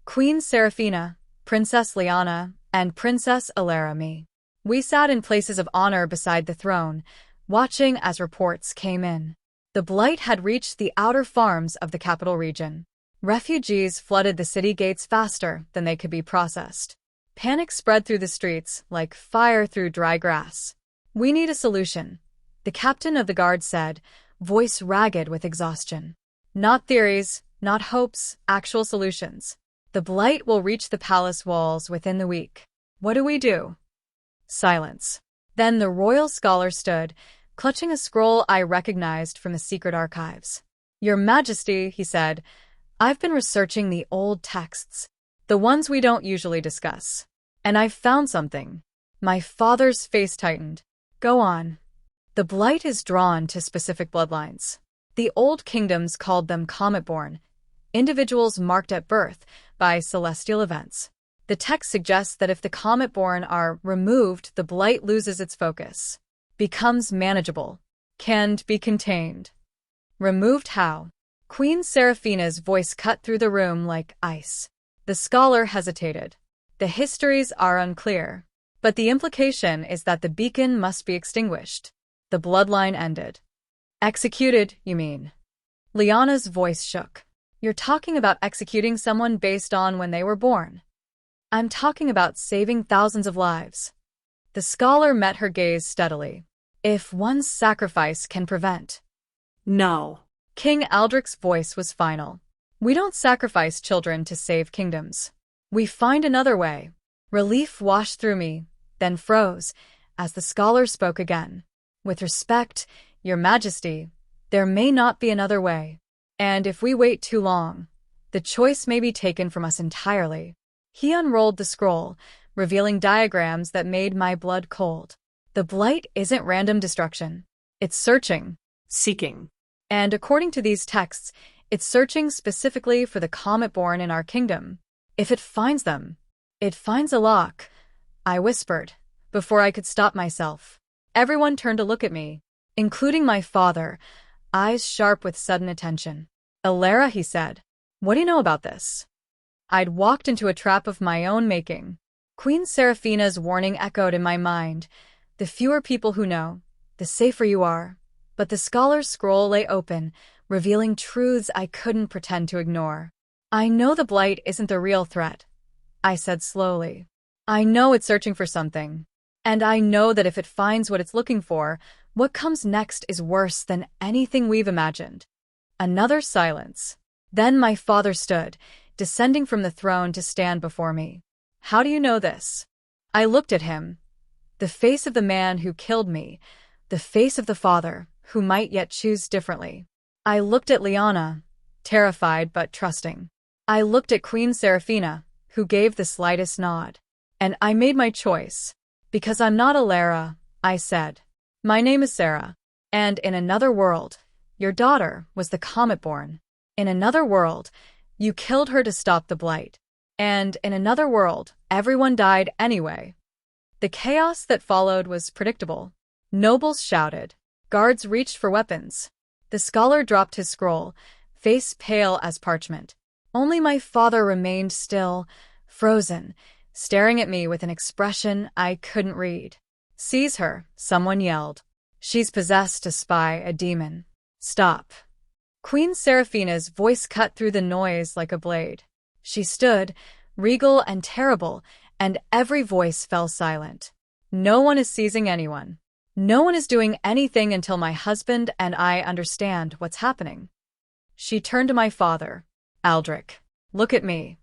Queen Seraphina, Princess Liana, and Princess Alara me. We sat in places of honor beside the throne, watching as reports came in. The blight had reached the outer farms of the capital region. Refugees flooded the city gates faster than they could be processed. Panic spread through the streets like fire through dry grass. We need a solution, the captain of the guard said, voice ragged with exhaustion. Not theories, not hopes, actual solutions. The blight will reach the palace walls within the week. What do we do? Silence. Then the royal scholar stood, clutching a scroll I recognized from the secret archives. Your Majesty, he said, I've been researching the old texts, the ones we don't usually discuss. And I've found something. My father's face tightened. Go on. The blight is drawn to specific bloodlines. The old kingdoms called them comet-born, individuals marked at birth by celestial events. The text suggests that if the comet-born are removed, the blight loses its focus, becomes manageable, can be contained. Removed how? Queen Seraphina's voice cut through the room like ice. The scholar hesitated. The histories are unclear, but the implication is that the beacon must be extinguished. The bloodline ended. Executed, you mean? Liana's voice shook. You're talking about executing someone based on when they were born. I'm talking about saving thousands of lives. The scholar met her gaze steadily. If one's sacrifice can prevent. No. King Aldrich's voice was final. We don't sacrifice children to save kingdoms. We find another way. Relief washed through me, then froze, as the scholar spoke again. With respect, Your Majesty, there may not be another way. And if we wait too long, the choice may be taken from us entirely. He unrolled the scroll, revealing diagrams that made my blood cold. The blight isn't random destruction. It's searching. Seeking. And according to these texts, it's searching specifically for the comet-born in our kingdom. If it finds them, it finds a lock, I whispered, before I could stop myself. Everyone turned to look at me, including my father, eyes sharp with sudden attention. Alara, he said, what do you know about this? I'd walked into a trap of my own making. Queen Seraphina's warning echoed in my mind. The fewer people who know, the safer you are. But the scholar's scroll lay open, revealing truths I couldn't pretend to ignore. I know the blight isn't the real threat, I said slowly. I know it's searching for something. And I know that if it finds what it's looking for, what comes next is worse than anything we've imagined. Another silence. Then my father stood, descending from the throne to stand before me. How do you know this? I looked at him. The face of the man who killed me, the face of the father, who might yet choose differently. I looked at Liana, terrified but trusting. I looked at Queen Seraphina, who gave the slightest nod. And I made my choice. Because I'm not Alara, I said. My name is Sarah. And in another world, your daughter was the comet-born. In another world, you killed her to stop the blight. And in another world, everyone died anyway. The chaos that followed was predictable. Nobles shouted. Guards reached for weapons. The scholar dropped his scroll, face pale as parchment. Only my father remained still, frozen, staring at me with an expression I couldn't read. Seize her, someone yelled. She's possessed to spy a demon. Stop. Queen Seraphina's voice cut through the noise like a blade. She stood, regal and terrible, and every voice fell silent. No one is seizing anyone. No one is doing anything until my husband and I understand what's happening. She turned to my father. Aldrich, look at me.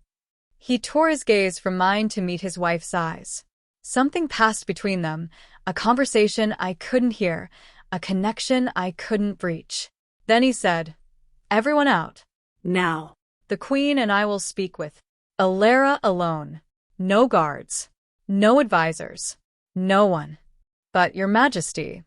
He tore his gaze from mine to meet his wife's eyes. Something passed between them, a conversation I couldn't hear, a connection I couldn't breach. Then he said, everyone out. Now. The queen and I will speak with Alara alone. No guards. No advisors. No one. But your majesty.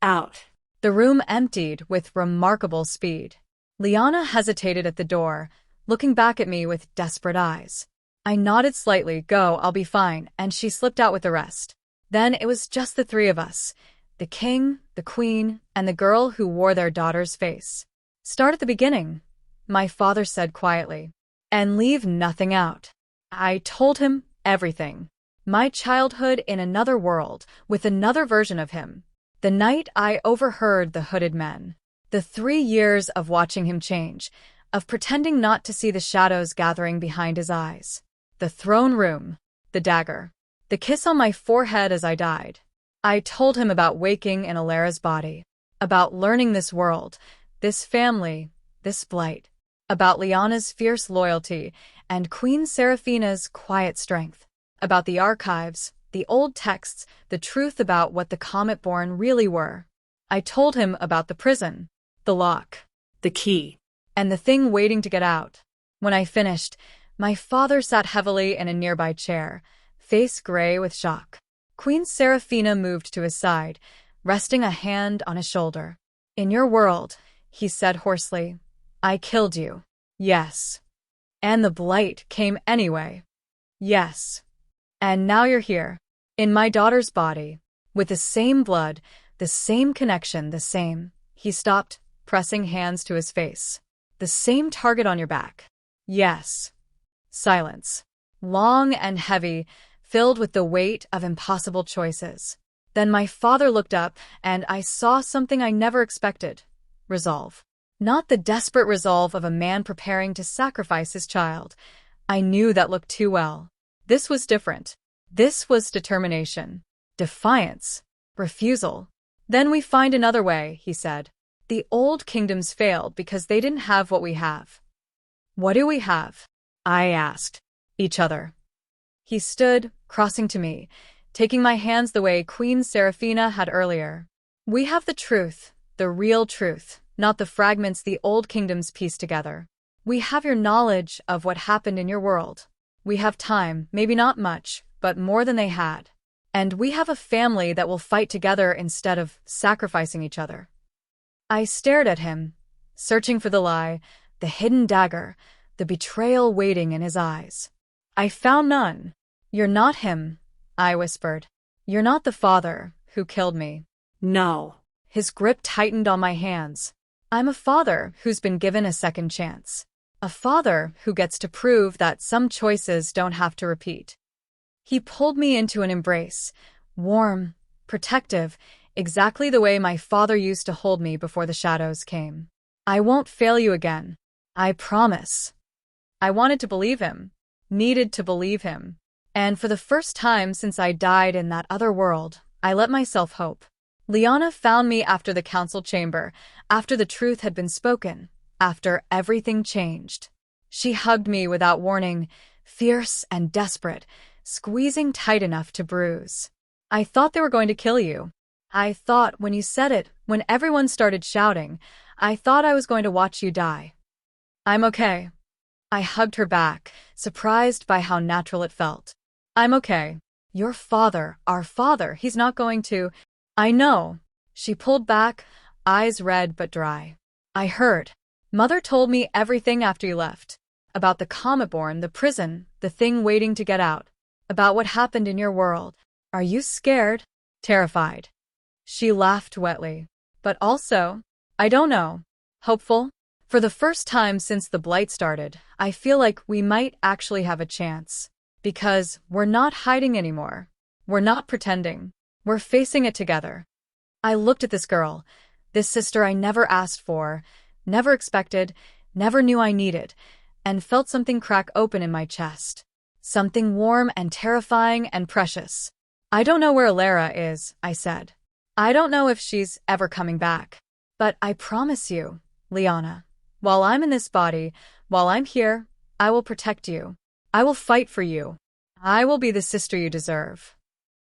Out. The room emptied with remarkable speed. Liana hesitated at the door, looking back at me with desperate eyes. I nodded slightly, go, I'll be fine, and she slipped out with the rest. Then it was just the three of us. The king, the queen, and the girl who wore their daughter's face. Start at the beginning, my father said quietly. And leave nothing out. I told him everything. My childhood in another world, with another version of him. The night I overheard the hooded men. The 3 years of watching him change, of pretending not to see the shadows gathering behind his eyes. The throne room, the dagger, the kiss on my forehead as I died. I told him about waking in Alara's body, about learning this world, this family, this blight, about Liana's fierce loyalty and Queen Seraphina's quiet strength, about the archives, the old texts, the truth about what the comet-born really were. I told him about the prison, the lock, The key. and the thing waiting to get out. When I finished, my father sat heavily in a nearby chair, face gray with shock. Queen Seraphina moved to his side, resting a hand on his shoulder. In your world, he said hoarsely, I killed you. Yes. And the blight came anyway. Yes. And now you're here, in my daughter's body, with the same blood, the same connection, the same. He stopped, pressing hands to his face. The same target on your back. Yes. Silence. Long and heavy, filled with the weight of impossible choices. Then my father looked up, and I saw something I never expected. Resolve. Not the desperate resolve of a man preparing to sacrifice his child. I knew that looked too well. This was different. This was determination. Defiance. Refusal. Then we find another way, he said. The old kingdoms failed because they didn't have what we have. What do we have? I asked. Each other. He stood, crossing to me, taking my hands the way Queen Seraphina had earlier. We have the truth, the real truth, not the fragments the old kingdoms pieced together. We have your knowledge of what happened in your world. We have time, maybe not much, but more than they had. And we have a family that will fight together instead of sacrificing each other. I stared at him, searching for the lie, the hidden dagger, the betrayal waiting in his eyes. I found none. You're not him, I whispered. You're not the father who killed me. No. His grip tightened on my hands. I'm a father who's been given a second chance. A father who gets to prove that some choices don't have to repeat. He pulled me into an embrace, warm, protective, exactly the way my father used to hold me before the shadows came. I won't fail you again. I promise. I wanted to believe him, needed to believe him. And for the first time since I died in that other world, I let myself hope. Liana found me after the council chamber, after the truth had been spoken, after everything changed. She hugged me without warning, fierce and desperate, squeezing tight enough to bruise. I thought they were going to kill you. I thought when you said it, when everyone started shouting, I thought I was going to watch you die. I'm okay. I hugged her back, surprised by how natural it felt. I'm okay. Your father, our father, he's not going to. I know. She pulled back, eyes red but dry. I heard. Mother told me everything after you left. About the comet-born, the prison, the thing waiting to get out. About what happened in your world. Are you scared? Terrified. She laughed wetly. But also, I don't know. Hopeful? For the first time since the blight started, I feel like we might actually have a chance. Because we're not hiding anymore. We're not pretending. We're facing it together. I looked at this girl, this sister I never asked for, never expected, never knew I needed, and felt something crack open in my chest. Something warm and terrifying and precious. I don't know where Alara is, I said. I don't know if she's ever coming back. But I promise you, Liana, while I'm in this body, while I'm here, I will protect you. I will fight for you. I will be the sister you deserve.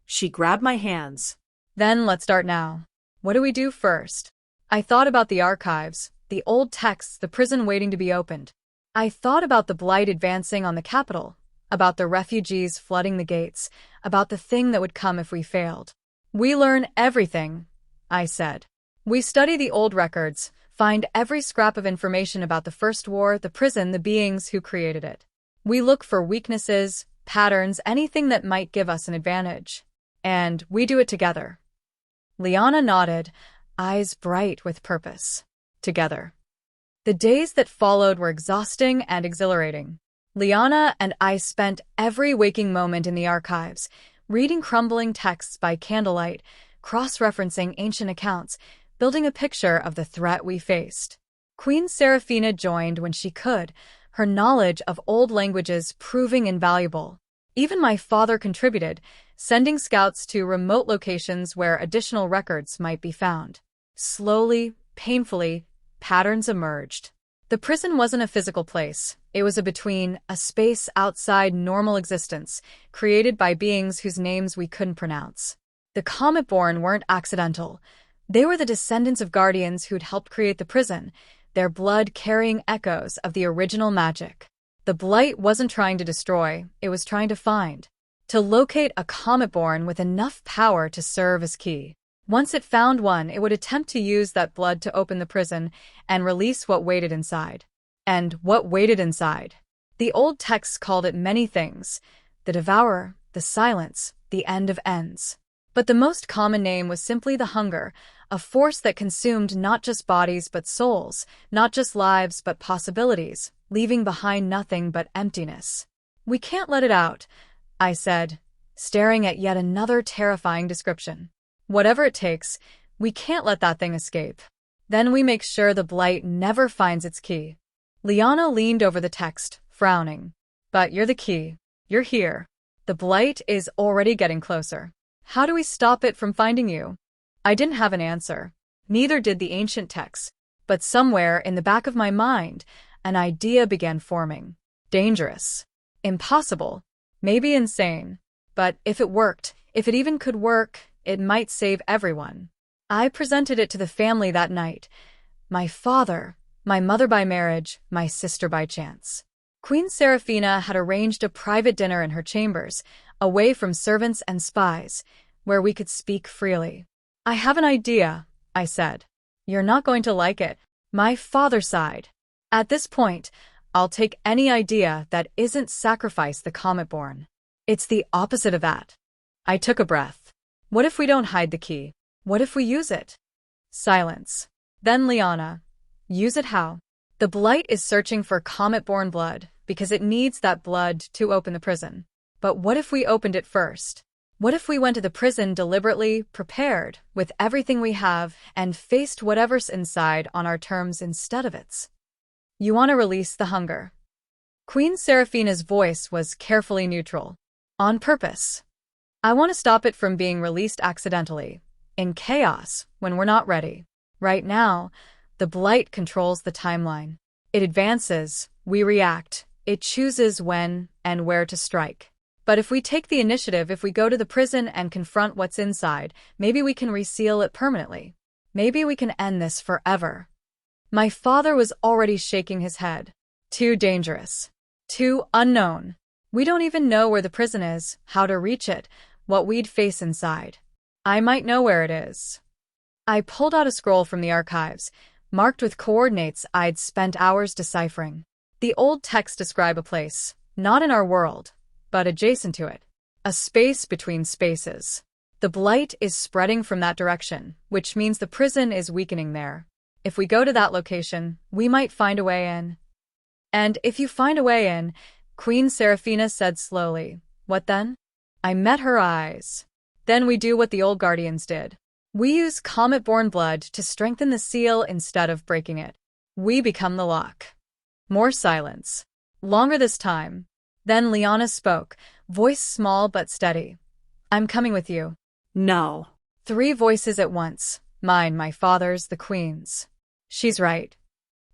She grabbed my hands. Then let's start now. What do we do first? I thought about the archives, the old texts, the prison waiting to be opened. I thought about the blight advancing on the capital, about the refugees flooding the gates, about the thing that would come if we failed. We learn everything, I said. We study the old records, find every scrap of information about the first war, the prison, the beings who created it. We look for weaknesses, patterns, anything that might give us an advantage. And we do it together. Liana nodded, eyes bright with purpose. Together. The days that followed were exhausting and exhilarating. Liana and I spent every waking moment in the archives, reading crumbling texts by candlelight, cross-referencing ancient accounts, building a picture of the threat we faced. Queen Seraphina joined when she could, her knowledge of old languages proving invaluable. Even my father contributed, sending scouts to remote locations where additional records might be found. Slowly, painfully, patterns emerged. The prison wasn't a physical place. It was a between, a space outside normal existence, created by beings whose names we couldn't pronounce. The comet-born weren't accidental. They were the descendants of guardians who'd helped create the prison, their blood carrying echoes of the original magic. The blight wasn't trying to destroy, it was trying to find. To locate a comet-born with enough power to serve as key. Once it found one, it would attempt to use that blood to open the prison and release what waited inside. And what waited inside? The old texts called it many things: the devourer, the silence, the end of ends. But the most common name was simply the hunger, a force that consumed not just bodies but souls, not just lives but possibilities, leaving behind nothing but emptiness. "We can't let it out," I said, staring at yet another terrifying description. "Whatever it takes, we can't let that thing escape. Then we make sure the blight never finds its key." Liana leaned over the text, frowning. "But you're the key. You're here. The blight is already getting closer. How do we stop it from finding you?" I didn't have an answer. Neither did the ancient texts. But somewhere in the back of my mind, an idea began forming. Dangerous. Impossible. Maybe insane. But if it worked, if it even could work, it might save everyone. I presented it to the family that night. My father, my mother by marriage, my sister by chance. Queen Seraphina had arranged a private dinner in her chambers, away from servants and spies, where we could speak freely. "I have an idea," I said. "You're not going to like it." My father sighed. "At this point, I'll take any idea that isn't sacrifice the comet-born. It's the opposite of that." I took a breath. "What if we don't hide the key? What if we use it?" Silence. Then Liana. "Use it how?" "The blight is searching for comet-born blood, because it needs that blood to open the prison. But what if we opened it first? What if we went to the prison deliberately, prepared, with everything we have, and faced whatever's inside on our terms instead of its?" "You want to release the hunger." Queen Seraphina's voice was carefully neutral. "On purpose. I want to stop it from being released accidentally, in chaos, when we're not ready. Right now, the blight controls the timeline. It advances, we react, it chooses when and where to strike. But if we take the initiative, if we go to the prison and confront what's inside, maybe we can reseal it permanently. Maybe we can end this forever." My father was already shaking his head. "Too dangerous. Too unknown. We don't even know where the prison is, how to reach it, what we'd face inside." "I might know where it is." I pulled out a scroll from the archives, marked with coordinates I'd spent hours deciphering. The old texts describe a place, not in our world, but adjacent to it. A space between spaces. The blight is spreading from that direction, which means the prison is weakening there. If we go to that location, we might find a way in. "And if you find a way in," Queen Seraphina said slowly, "what then?" I met her eyes. "Then we do what the old guardians did. We use comet-born blood to strengthen the seal instead of breaking it. We become the lock." More silence. Longer this time. Then Liana spoke, voice small but steady. "I'm coming with you." "No." 3 voices at once. Mine, my father's, the Queen's. "She's right."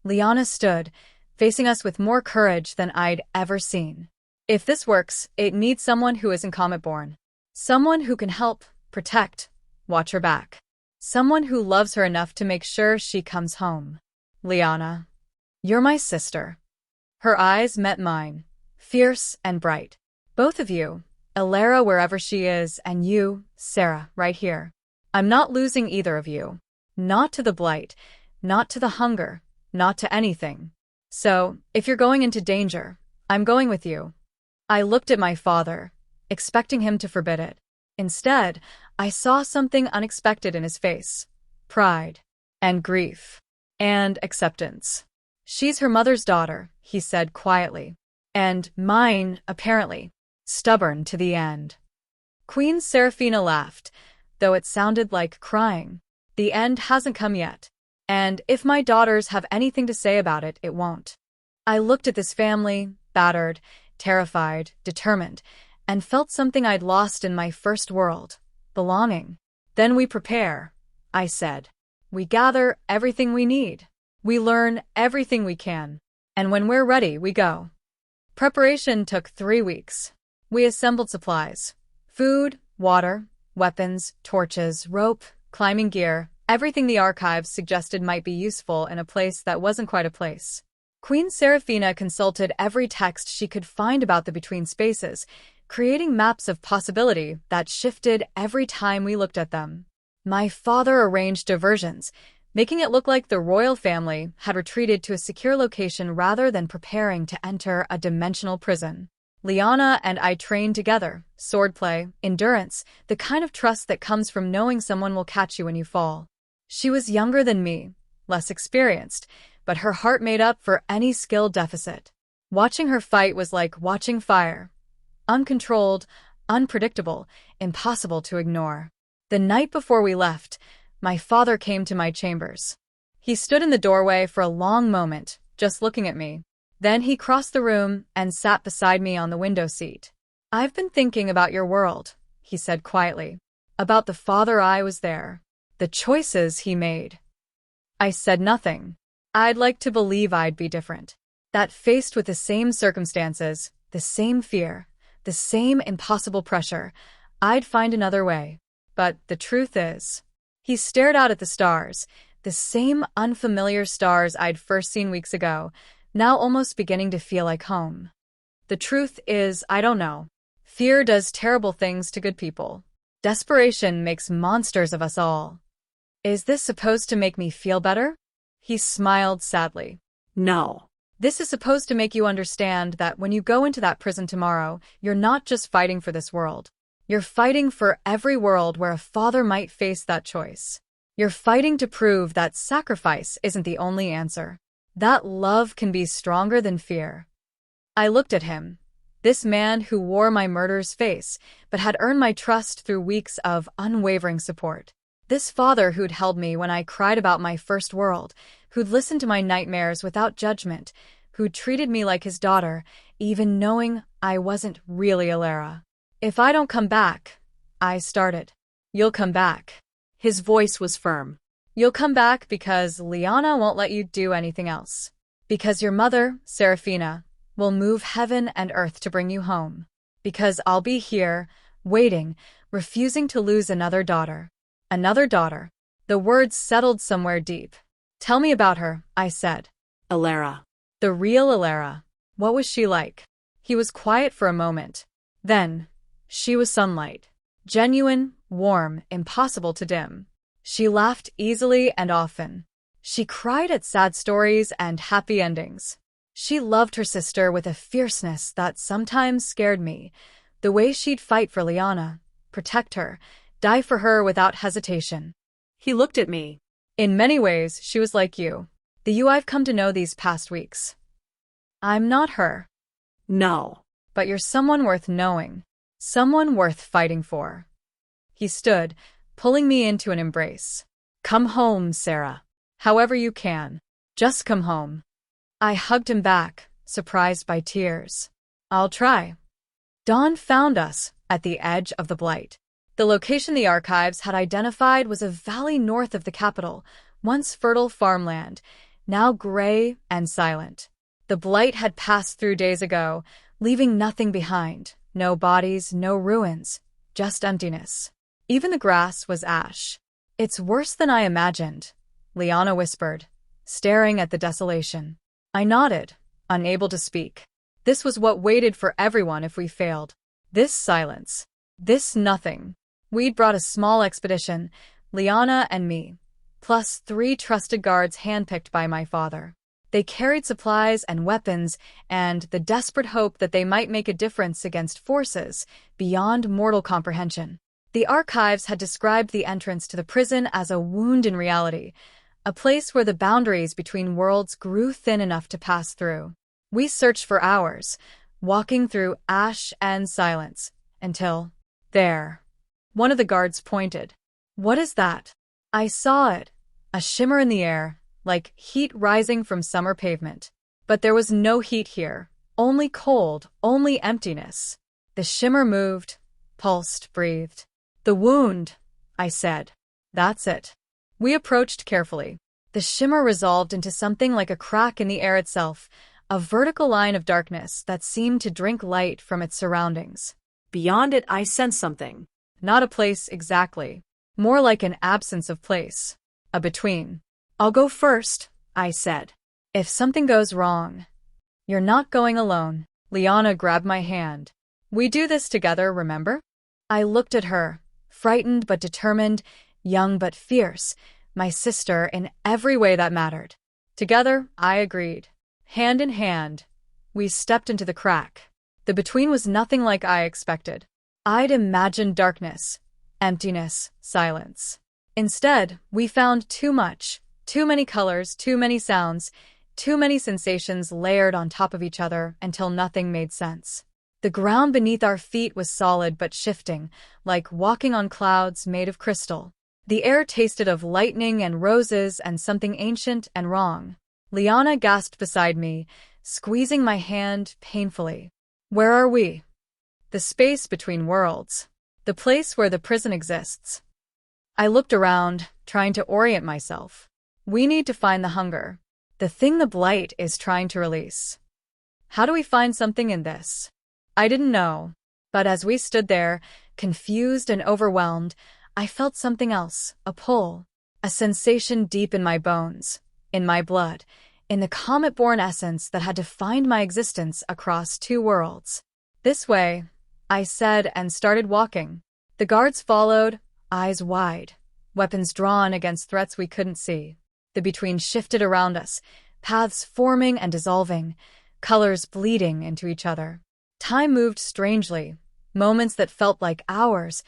Liana stood, facing us with more courage than I'd ever seen. "If this works, it needs someone who isn't comet-born. Someone who can help, protect, watch her back. Someone who loves her enough to make sure she comes home. Liana, you're my sister." Her eyes met mine, fierce and bright. "Both of you, Elara wherever she is, and you, Sarah, right here. I'm not losing either of you. Not to the blight, not to the hunger, not to anything. So, if you're going into danger, I'm going with you." I looked at my father, expecting him to forbid it. Instead, I saw something unexpected in his face. Pride. And grief. And acceptance. "She's her mother's daughter," he said quietly. "And mine, apparently. Stubborn to the end." Queen Seraphina laughed, though it sounded like crying. "The end hasn't come yet. And if my daughters have anything to say about it, it won't." I looked at this family, battered, terrified, determined, and felt something I'd lost in my first world. Belonging. "Then we prepare," I said. "We gather everything we need. We learn everything we can. And when we're ready, we go." Preparation took 3 weeks. We assembled supplies. Food, water, weapons, torches, rope, climbing gear, everything the archives suggested might be useful in a place that wasn't quite a place. Queen Seraphina consulted every text she could find about the between spaces, creating maps of possibility that shifted every time we looked at them. My father arranged diversions, making it look like the royal family had retreated to a secure location rather than preparing to enter a dimensional prison. Liana and I trained together, swordplay, endurance, the kind of trust that comes from knowing someone will catch you when you fall. She was younger than me, less experienced, but her heart made up for any skill deficit. Watching her fight was like watching fire. Uncontrolled, unpredictable, impossible to ignore. The night before we left, my father came to my chambers. He stood in the doorway for a long moment, just looking at me. Then he crossed the room and sat beside me on the window seat. "I've been thinking about your world," he said quietly. "About the father I was there. The choices he made." I said nothing. I'd like to believe I'd be different. That faced with the same circumstances, the same fear, the same impossible pressure, I'd find another way. But the truth is, he stared out at the stars, the same unfamiliar stars I'd first seen weeks ago, now almost beginning to feel like home. The truth is, I don't know. Fear does terrible things to good people. Desperation makes monsters of us all. Is this supposed to make me feel better? He smiled sadly. No. This is supposed to make you understand that when you go into that prison tomorrow, you're not just fighting for this world. You're fighting for every world where a father might face that choice. You're fighting to prove that sacrifice isn't the only answer. That love can be stronger than fear. I looked at him, this man who wore my murderer's face, but had earned my trust through weeks of unwavering support. This father who'd held me when I cried about my first world, who'd listened to my nightmares without judgment, who'd treated me like his daughter, even knowing I wasn't really Alara. "If I don't come back," I started. "You'll come back." His voice was firm. "You'll come back because Liana won't let you do anything else. Because your mother, Serafina, will move heaven and earth to bring you home. Because I'll be here, waiting, refusing to lose another daughter." Another daughter. The words settled somewhere deep. "Tell me about her," I said. Alara. The real Alara. What was she like? He was quiet for a moment. Then, she was sunlight. Genuine, warm, impossible to dim. She laughed easily and often. She cried at sad stories and happy endings. She loved her sister with a fierceness that sometimes scared me. The way she'd fight for Liana, protect her, die for her without hesitation. He looked at me. In many ways, she was like you. The you I've come to know these past weeks. I'm not her. No. But you're someone worth knowing. Someone worth fighting for. He stood, pulling me into an embrace. "Come home, Sarah. However you can. Just come home." I hugged him back, surprised by tears. "I'll try." Dawn found us at the edge of the Blight. The location the archives had identified was a valley north of the capital, once fertile farmland, now gray and silent. The Blight had passed through days ago, leaving nothing behind. No bodies, no ruins, just emptiness. Even the grass was ash. "It's worse than I imagined," Liana whispered, staring at the desolation. I nodded, unable to speak. This was what waited for everyone if we failed. This silence. This nothing. We'd brought a small expedition, Liana and me, plus 3 trusted guards handpicked by my father. They carried supplies and weapons and the desperate hope that they might make a difference against forces beyond mortal comprehension. The archives had described the entrance to the prison as a wound in reality, a place where the boundaries between worlds grew thin enough to pass through. We searched for hours, walking through ash and silence, until, there. One of the guards pointed. "What is that?" I saw it, a shimmer in the air, like heat rising from summer pavement. But there was no heat here, only cold, only emptiness. The shimmer moved, pulsed, breathed. "The wound," I said. "That's it." We approached carefully. The shimmer resolved into something like a crack in the air itself, a vertical line of darkness that seemed to drink light from its surroundings. Beyond it, I sensed something. Not a place exactly. More like an absence of place. A between. "I'll go first," I said. "If something goes wrong." "You're not going alone." Liana grabbed my hand. "We do this together, remember?" I looked at her, frightened but determined, young but fierce, my sister in every way that mattered. Together, I agreed. Hand in hand, we stepped into the crack. The between was nothing like I expected. I'd imagined darkness, emptiness, silence. Instead, we found too much. Too many colors, too many sounds, too many sensations layered on top of each other until nothing made sense. The ground beneath our feet was solid but shifting, like walking on clouds made of crystal. The air tasted of lightning and roses and something ancient and wrong. Liana gasped beside me, squeezing my hand painfully. Where are we? The space between worlds. The place where the prison exists. I looked around, trying to orient myself. We need to find the hunger. The thing the blight is trying to release. How do we find something in this? I didn't know. But as we stood there, confused and overwhelmed, I felt something else, a pull. A sensation deep in my bones, in my blood, in the comet-born essence that had defined my existence across two worlds. This way, I said and started walking. The guards followed, eyes wide, weapons drawn against threats we couldn't see. The between shifted around us, paths forming and dissolving, colors bleeding into each other. Time moved strangely, moments that felt like hours,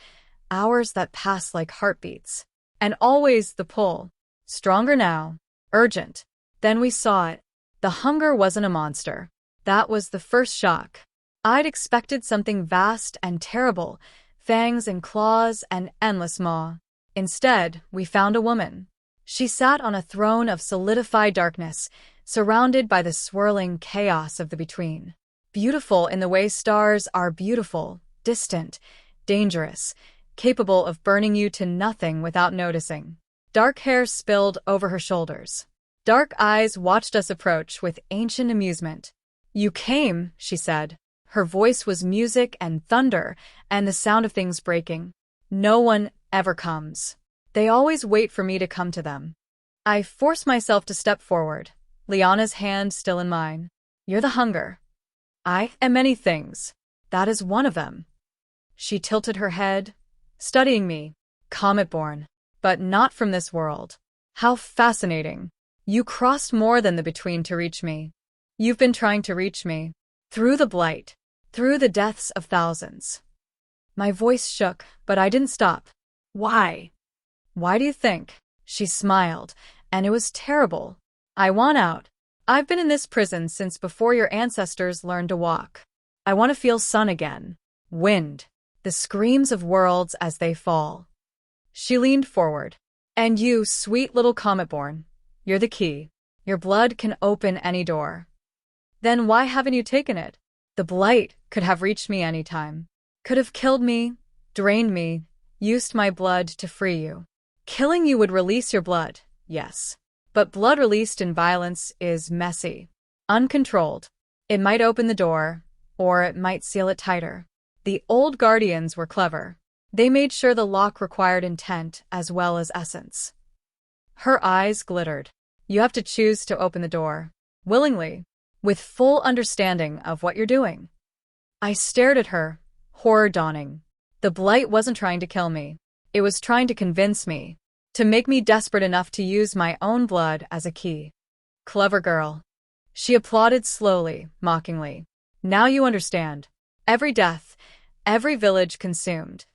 hours that passed like heartbeats. And always the pull. Stronger now, urgent. Then we saw it. The hunger wasn't a monster. That was the first shock. I'd expected something vast and terrible, fangs and claws and endless maw. Instead, we found a woman. She sat on a throne of solidified darkness, surrounded by the swirling chaos of the between. Beautiful in the way stars are beautiful, distant, dangerous, capable of burning you to nothing without noticing. Dark hair spilled over her shoulders. Dark eyes watched us approach with ancient amusement. "You came," she said. Her voice was music and thunder and the sound of things breaking. "No one ever comes. They always wait for me to come to them." I forced myself to step forward, Liana's hand still in mine. "You're the hunger." "I am many things. That is one of them." She tilted her head, studying me. "Comet-born, but not from this world." "How fascinating. You crossed more than the between to reach me. You've been trying to reach me. Through the blight. Through the deaths of thousands." My voice shook, but I didn't stop. "Why?" "Why do you think?" She smiled, and it was terrible. "I want out. I've been in this prison since before your ancestors learned to walk. I want to feel sun again. Wind. The screams of worlds as they fall." She leaned forward. "And you, sweet little comet-born, you're the key. Your blood can open any door." "Then why haven't you taken it?" "The blight could have reached me any time. Could have killed me, drained me, used my blood to free you. Killing you would release your blood, yes. But blood released in violence is messy, uncontrolled. It might open the door, or it might seal it tighter. The old guardians were clever. They made sure the lock required intent as well as essence." Her eyes glittered. "You have to choose to open the door. Willingly. With full understanding of what you're doing." I stared at her, horror dawning. The blight wasn't trying to kill me. It was trying to convince me. To make me desperate enough to use my own blood as a key. "Clever girl." She applauded slowly, mockingly. "Now you understand. Every death, every village consumed.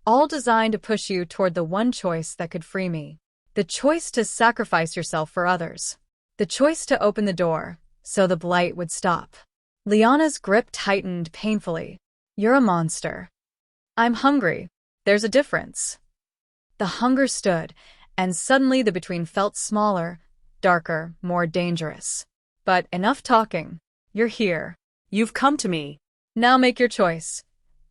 All designed to push you toward the one choice that could free me. The choice to sacrifice yourself for others. The choice to open the door, so the blight would stop." Liana's grip tightened painfully. "You're a monster." "I'm hungry. There's a difference." The hunger stood, and suddenly the between felt smaller, darker, more dangerous. "But enough talking. You're here. You've come to me. Now make your choice.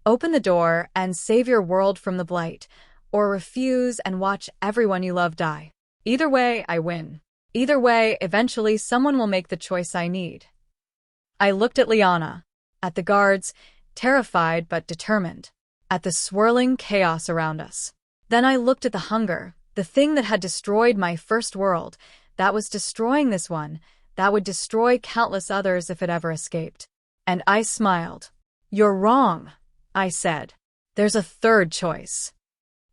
Open the door and save your world from the blight, or refuse and watch everyone you love die. Either way, I win. Either way, eventually someone will make the choice I need." I looked at Liana, at the guards, terrified but determined, at the swirling chaos around us. Then I looked at the hunger, the thing that had destroyed my first world, that was destroying this one, that would destroy countless others if it ever escaped. And I smiled. "You're wrong," I said. "There's a third choice."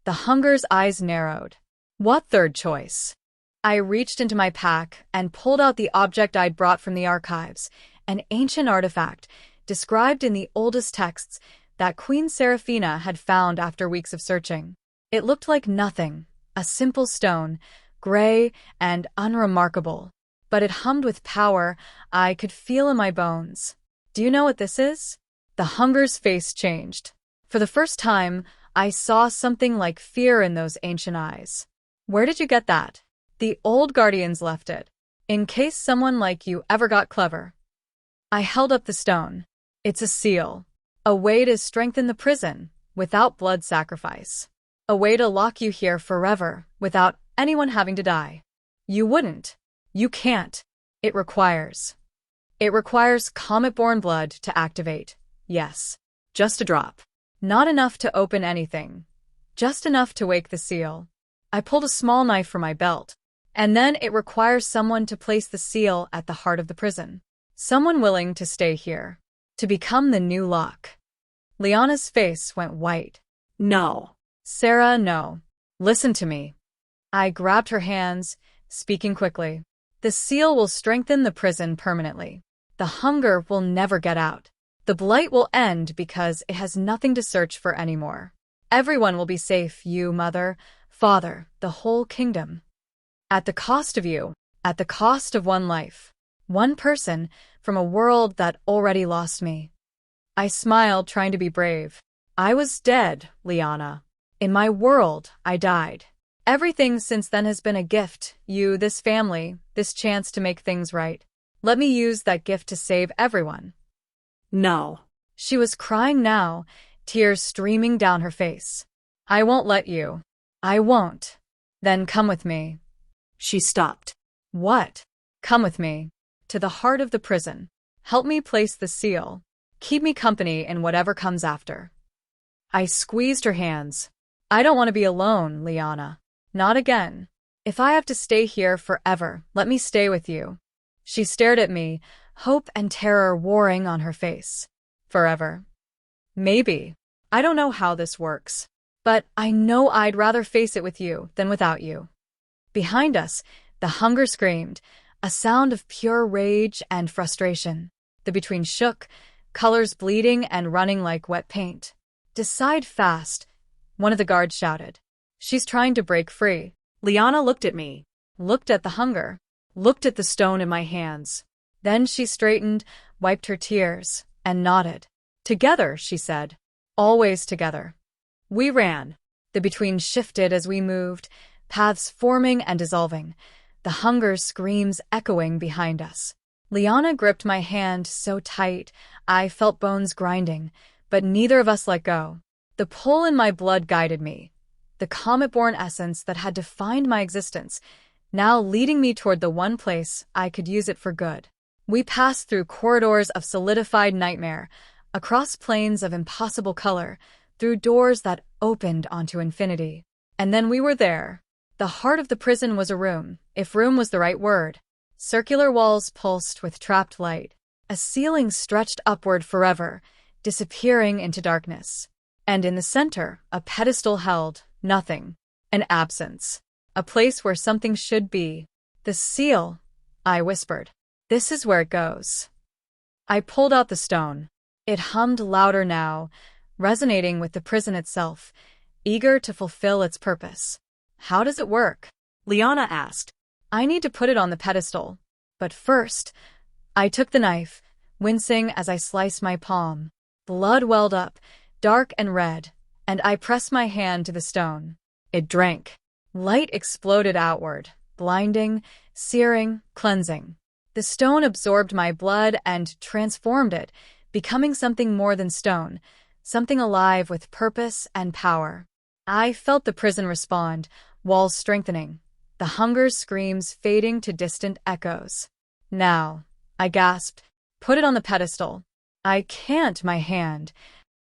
The hunger's eyes narrowed. What third choice? I reached into my pack and pulled out the object I'd brought from the archives, an ancient artifact described in the oldest texts that Queen Seraphina had found after weeks of searching. It looked like nothing, a simple stone, gray and unremarkable. But it hummed with power I could feel in my bones. Do you know what this is? The hunger's face changed. For the first time, I saw something like fear in those ancient eyes. Where did you get that? The old guardians left it, in case someone like you ever got clever. I held up the stone. It's a seal. A way to strengthen the prison, without blood sacrifice. A way to lock you here forever, without anyone having to die. You wouldn't. You can't. It requires comet-born blood to activate. Yes. Just a drop. Not enough to open anything. Just enough to wake the seal. I pulled a small knife from my belt. And then it requires someone to place the seal at the heart of the prison. Someone willing to stay here. To become the new lock. Liana's face went white. No. Sarah, no. Listen to me. I grabbed her hands, speaking quickly. The seal will strengthen the prison permanently. The hunger will never get out. The blight will end because it has nothing to search for anymore. Everyone will be safe, you, mother, father, the whole kingdom. At the cost of you, at the cost of one life. One person from a world that already lost me. I smiled, trying to be brave. I was dead, Liana. In my world, I died. Everything since then has been a gift, you, this family, this chance to make things right. Let me use that gift to save everyone. No. She was crying now, tears streaming down her face. I won't let you. I won't. Then come with me. She stopped. What? Come with me. To the heart of the prison. Help me place the seal. Keep me company in whatever comes after. I squeezed her hands. I don't want to be alone, Liana. Not again. If I have to stay here forever, let me stay with you. She stared at me, hope and terror warring on her face. Forever. Maybe. I don't know how this works. But I know I'd rather face it with you than without you. Behind us, the hunger screamed, a sound of pure rage and frustration. The between shook, colors bleeding and running like wet paint. Decide fast, one of the guards shouted. She's trying to break free. Liana looked at me. Looked at the hunger. Looked at the stone in my hands. Then she straightened, wiped her tears, and nodded. Together, she said. Always together. We ran. The between shifted as we moved, paths forming and dissolving, the hunger screams echoing behind us. Liana gripped my hand so tight, I felt bones grinding, but neither of us let go. The pull in my blood guided me. The comet-born essence that had defined my existence, now leading me toward the one place I could use it for good. We passed through corridors of solidified nightmare, across plains of impossible color, through doors that opened onto infinity. And then we were there. The heart of the prison was a room, if room was the right word. Circular walls pulsed with trapped light. A ceiling stretched upward forever, disappearing into darkness. And in the center, a pedestal held nothing. An absence. A place where something should be. The seal, I whispered. This is where it goes. I pulled out the stone. It hummed louder now, resonating with the prison itself, eager to fulfill its purpose. How does it work? Liana asked. I need to put it on the pedestal. But first, I took the knife, wincing as I sliced my palm. Blood welled up, dark and red, and I pressed my hand to the stone. It drank. Light exploded outward, blinding, searing, cleansing. The stone absorbed my blood and transformed it, becoming something more than stone, something alive with purpose and power. I felt the prison respond, walls strengthening, the hunger's screams fading to distant echoes. Now, I gasped, put it on the pedestal. I can't, my hand.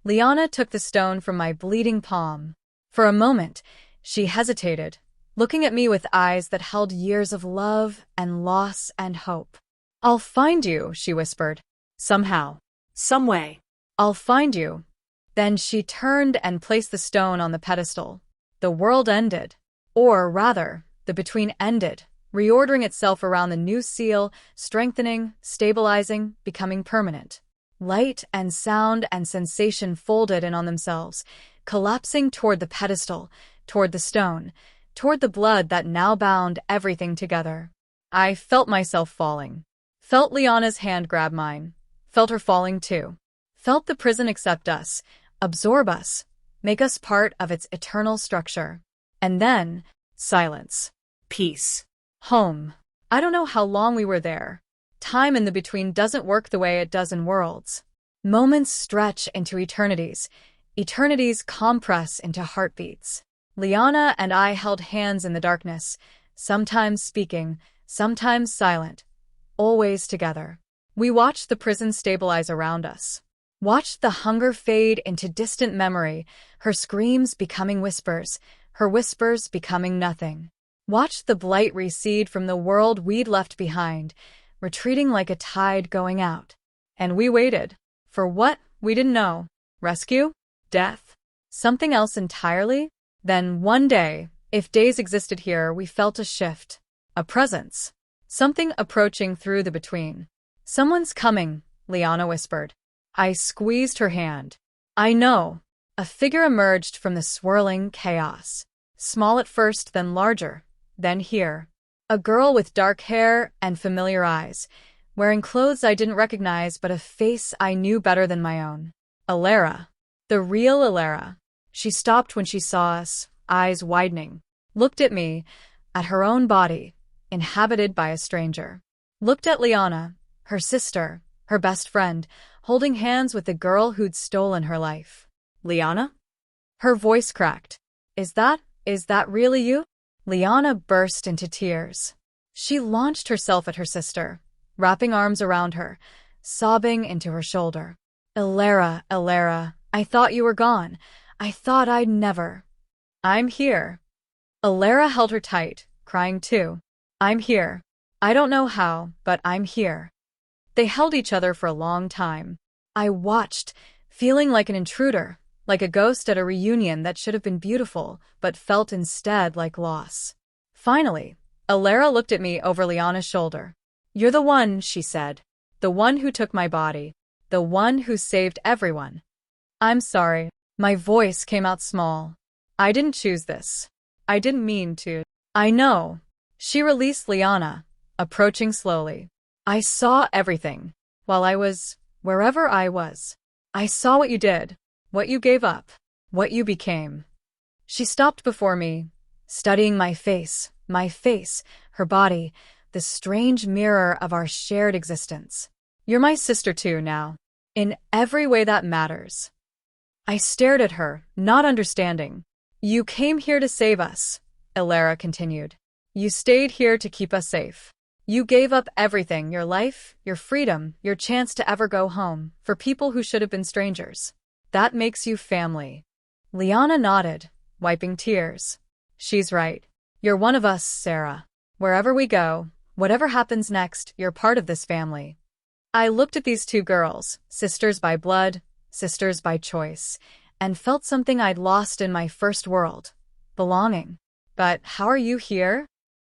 Liana took the stone from my bleeding palm. For a moment, she hesitated, looking at me with eyes that held years of love and loss and hope. I'll find you, she whispered. Somehow. Some way. I'll find you. Then she turned and placed the stone on the pedestal. The world ended. Or rather, the between ended, reordering itself around the new seal, strengthening, stabilizing, becoming permanent. Light and sound and sensation folded in on themselves, collapsing toward the pedestal, toward the stone, toward the blood that now bound everything together. I felt myself falling. Felt Liana's hand grab mine. Felt her falling too. Felt the prison accept us, absorb us, make us part of its eternal structure. And then, silence. Peace. Home. I don't know how long we were there. Time in the between doesn't work the way it does in worlds. Moments stretch into eternities. Eternities compress into heartbeats. Liana and I held hands in the darkness, sometimes speaking, sometimes silent, always together. We watched the prison stabilize around us. Watched the hunger fade into distant memory, her screams becoming whispers, her whispers becoming nothing. Watched the blight recede from the world we'd left behind, retreating like a tide going out. And we waited. For what? We didn't know. Rescue? Death? Something else entirely? Then one day, if days existed here, we felt a shift. A presence. Something approaching through the between. Someone's coming, Liana whispered. I squeezed her hand. I know. A figure emerged from the swirling chaos. Small at first, then larger, then here. A girl with dark hair and familiar eyes, wearing clothes I didn't recognize but a face I knew better than my own. Alara. The real Alara. She stopped when she saw us, eyes widening. Looked at me, at her own body, inhabited by a stranger. Looked at Liana, her sister, her best friend, holding hands with the girl who'd stolen her life. Liana? Her voice cracked. Is that really you? Liana burst into tears. She launched herself at her sister, wrapping arms around her, sobbing into her shoulder. Alara, Alara, I thought you were gone. I thought I'd never. I'm here. Alara held her tight, crying too. I'm here. I don't know how, but I'm here. They held each other for a long time. I watched, feeling like an intruder, like a ghost at a reunion that should have been beautiful, but felt instead like loss. Finally, Alara looked at me over Liana's shoulder. You're the one, she said. The one who took my body. The one who saved everyone. I'm sorry. My voice came out small. I didn't choose this. I didn't mean to. I know. She released Liana, approaching slowly. I saw everything. While I was, wherever I was. I saw what you did. What you gave up. What you became. She stopped before me, studying my face, her body, the strange mirror of our shared existence. You're my sister too now. In every way that matters. I stared at her, not understanding. You came here to save us, Alara continued. You stayed here to keep us safe. You gave up everything, your life, your freedom, your chance to ever go home, for people who should have been strangers. That makes you family. Liana nodded, wiping tears. She's right. You're one of us, Sarah. Wherever we go, whatever happens next, you're part of this family. I looked at these two girls, sisters by blood, sisters by choice, and felt something I'd lost in my first world. Belonging. But how are you here?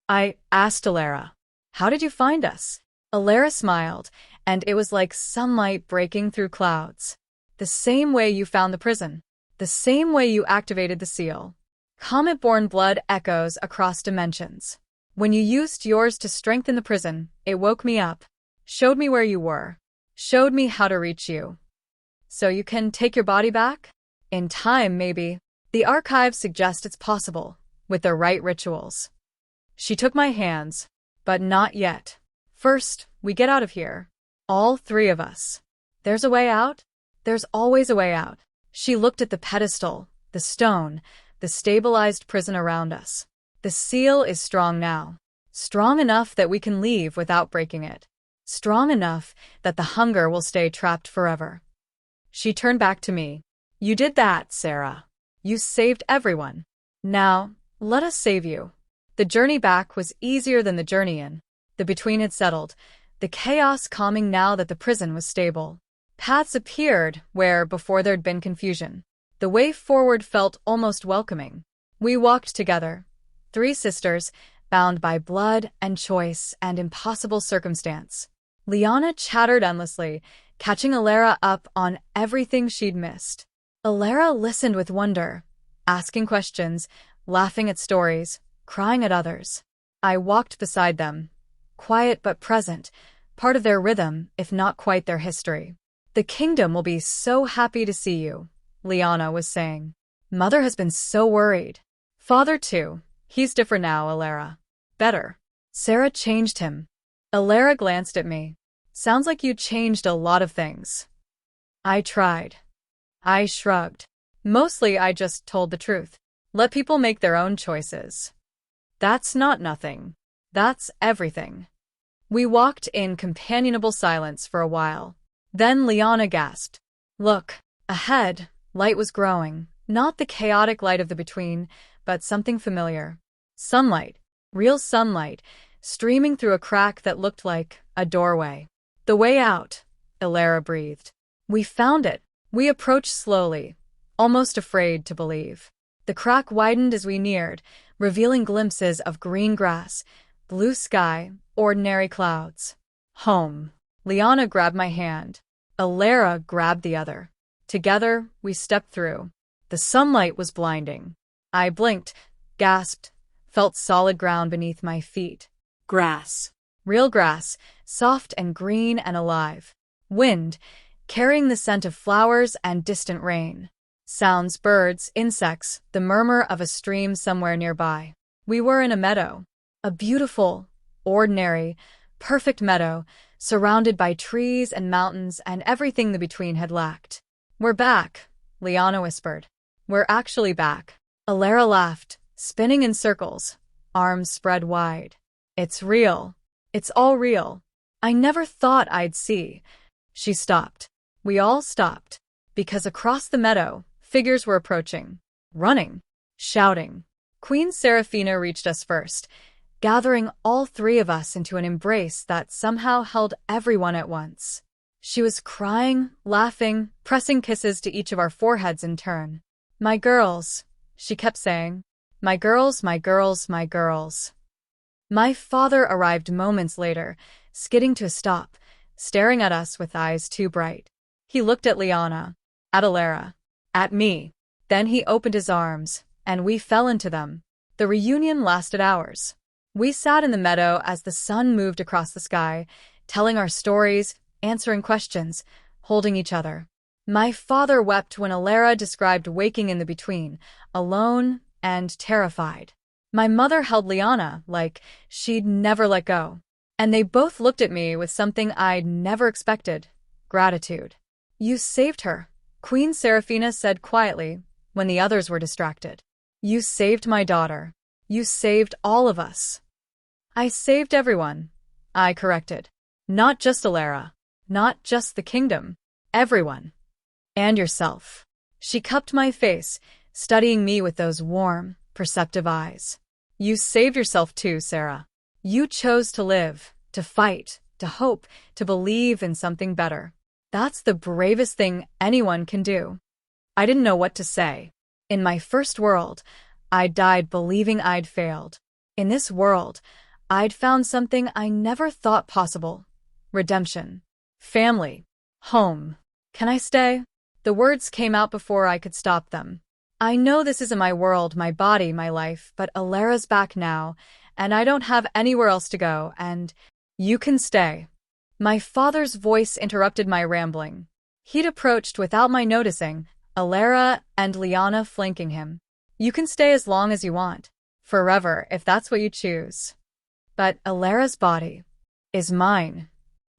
I asked Alara. How did you find us? Alara smiled, and it was like sunlight breaking through clouds. The same way you found the prison. The same way you activated the seal. Comet-born blood echoes across dimensions. When you used yours to strengthen the prison, it woke me up. Showed me where you were. Showed me how to reach you. So you can take your body back? In time, maybe. The archives suggest it's possible, with the right rituals. She took my hands, but not yet. First, we get out of here. All three of us. There's a way out? There's always a way out. She looked at the pedestal, the stone, the stabilized prison around us. The seal is strong now. Strong enough that we can leave without breaking it. Strong enough that the hunger will stay trapped forever. She turned back to me. You did that, Sarah. You saved everyone. Now, let us save you. The journey back was easier than the journey in. The between had settled, the chaos calming now that the prison was stable. Paths appeared where before there'd been confusion. The way forward felt almost welcoming. We walked together, 3 sisters, bound by blood and choice and impossible circumstance. Liana chattered endlessly, catching Alara up on everything she'd missed. Alara listened with wonder, asking questions, laughing at stories, crying at others. I walked beside them, quiet but present, part of their rhythm, if not quite their history. "The kingdom will be so happy to see you," Liana was saying. "Mother has been so worried. Father too. He's different now, Alara. Better. Sarah changed him." Alara glanced at me. "Sounds like you changed a lot of things." I tried. I shrugged. Mostly I just told the truth. Let people make their own choices. That's not nothing. That's everything. We walked in companionable silence for a while. Then Liana gasped. "Look, ahead." Light was growing, not the chaotic light of the between, but something familiar. Sunlight, real sunlight, streaming through a crack that looked like a doorway. "The way out," Alara breathed. "We found it." We approached slowly, almost afraid to believe. The crack widened as we neared, revealing glimpses of green grass, blue sky, ordinary clouds. "Home." Liana grabbed my hand. Alara grabbed the other. Together, we stepped through. The sunlight was blinding. I blinked, gasped, felt solid ground beneath my feet. Grass. Real grass, soft and green and alive. Wind, carrying the scent of flowers and distant rain. Sounds, birds, insects, the murmur of a stream somewhere nearby. We were in a meadow. A beautiful, ordinary, perfect meadow, surrounded by trees and mountains and everything the between had lacked. "We're back," Liana whispered. "We're actually back." Alara laughed, spinning in circles, arms spread wide. "It's real. It's all real. I never thought I'd see." She stopped. We all stopped, because across the meadow, figures were approaching, running, shouting. Queen Seraphina reached us first, gathering all 3 of us into an embrace that somehow held everyone at once. She was crying, laughing, pressing kisses to each of our foreheads in turn. "My girls," she kept saying. "My girls, my girls, my girls." My father arrived moments later, skidding to a stop, staring at us with eyes too bright. He looked at Liana, at Alara, at me. Then he opened his arms, and we fell into them. The reunion lasted hours. We sat in the meadow as the sun moved across the sky, telling our stories, answering questions, holding each other. My father wept when Alara described waking in the between, alone and terrified. My mother held Liana like she'd never let go. And they both looked at me with something I'd never expected: gratitude. "You saved her," Queen Seraphina said quietly when the others were distracted. "You saved my daughter. You saved all of us." "I saved everyone," I corrected. "Not just Alara. Not just the kingdom. Everyone. And yourself." She cupped my face, studying me with those warm, perceptive eyes. "You saved yourself too, Sarah. You chose to live, to fight, to hope, to believe in something better. That's the bravest thing anyone can do." I didn't know what to say. In my first world, I died believing I'd failed. In this world, I'd found something I never thought possible: redemption. Family. Home. "Can I stay?" The words came out before I could stop them. "I know this isn't my world, my body, my life, but Alara's back now, and I don't have anywhere else to go, and you can stay." My father's voice interrupted my rambling. He'd approached without my noticing, Alara and Liana flanking him. "You can stay as long as you want. Forever, if that's what you choose. But Alara's body is mine."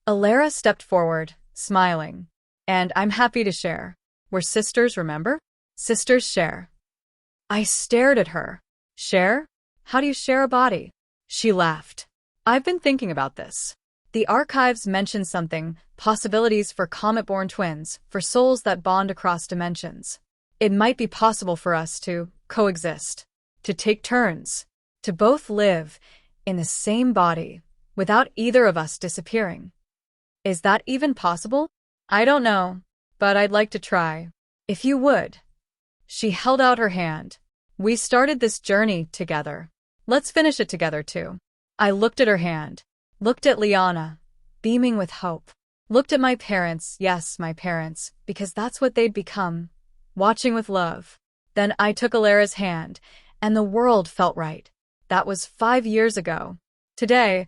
Alara stepped forward, smiling. "And I'm happy to share. We're sisters, remember? Sisters share." I stared at her. "Share? How do you share a body?" She laughed. "I've been thinking about this. The archives mention something, possibilities for comet-born twins, for souls that bond across dimensions. It might be possible for us to coexist, to take turns, to both live in the same body, without either of us disappearing. Is that even possible? I don't know, but I'd like to try. If you would." She held out her hand. "We started this journey together. Let's finish it together too. I looked at her hand, looked at Liana, beaming with hope, looked at my parents, yes, my parents, because that's what they'd become, watching with love. Then I took Alara's hand, and the world felt right. That was 5 years ago. Today,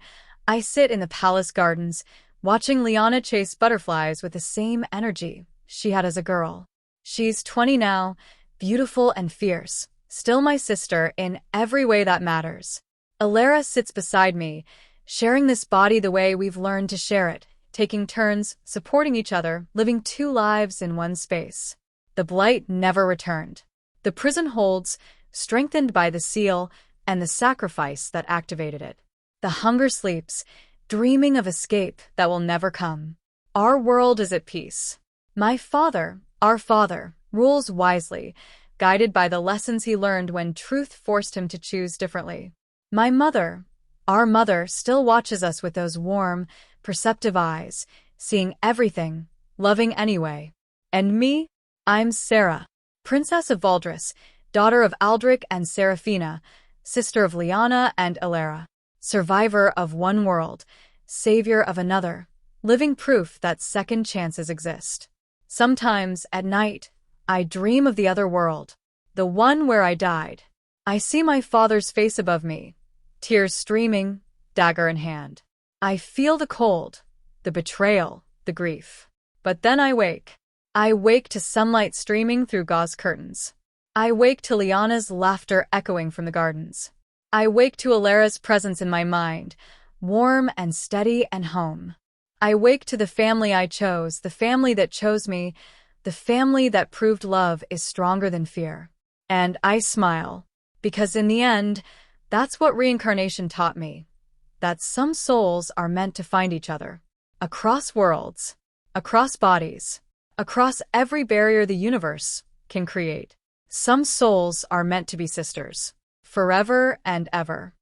I sit in the palace gardens, watching Liana chase butterflies with the same energy she had as a girl. She's 20 now, beautiful and fierce, still my sister in every way that matters. Alara sits beside me, sharing this body the way we've learned to share it, taking turns, supporting each other, living 2 lives in one space. The blight never returned. The prison holds, strengthened by the seal and the sacrifice that activated it. The hunger sleeps, dreaming of escape that will never come. Our world is at peace. My father, our father, rules wisely, guided by the lessons he learned when truth forced him to choose differently. My mother, our mother, still watches us with those warm, perceptive eyes, seeing everything, loving anyway. And me? I'm Sarah, Princess of Valdris, daughter of Aldrich and Seraphina, sister of Liana and Alara, survivor of one world, savior of another, living proof that second chances exist. Sometimes, at night, I dream of the other world, the one where I died. I see my father's face above me, tears streaming, dagger in hand. I feel the cold, the betrayal, the grief. But then I wake. I wake to sunlight streaming through gauze curtains. I wake to Liana's laughter echoing from the gardens. I wake to Alara's presence in my mind, warm and steady and home. I wake to the family I chose, the family that chose me, the family that proved love is stronger than fear. And I smile, because in the end, that's what reincarnation taught me, that some souls are meant to find each other, across worlds, across bodies, across every barrier the universe can create. Some souls are meant to be sisters, forever and ever.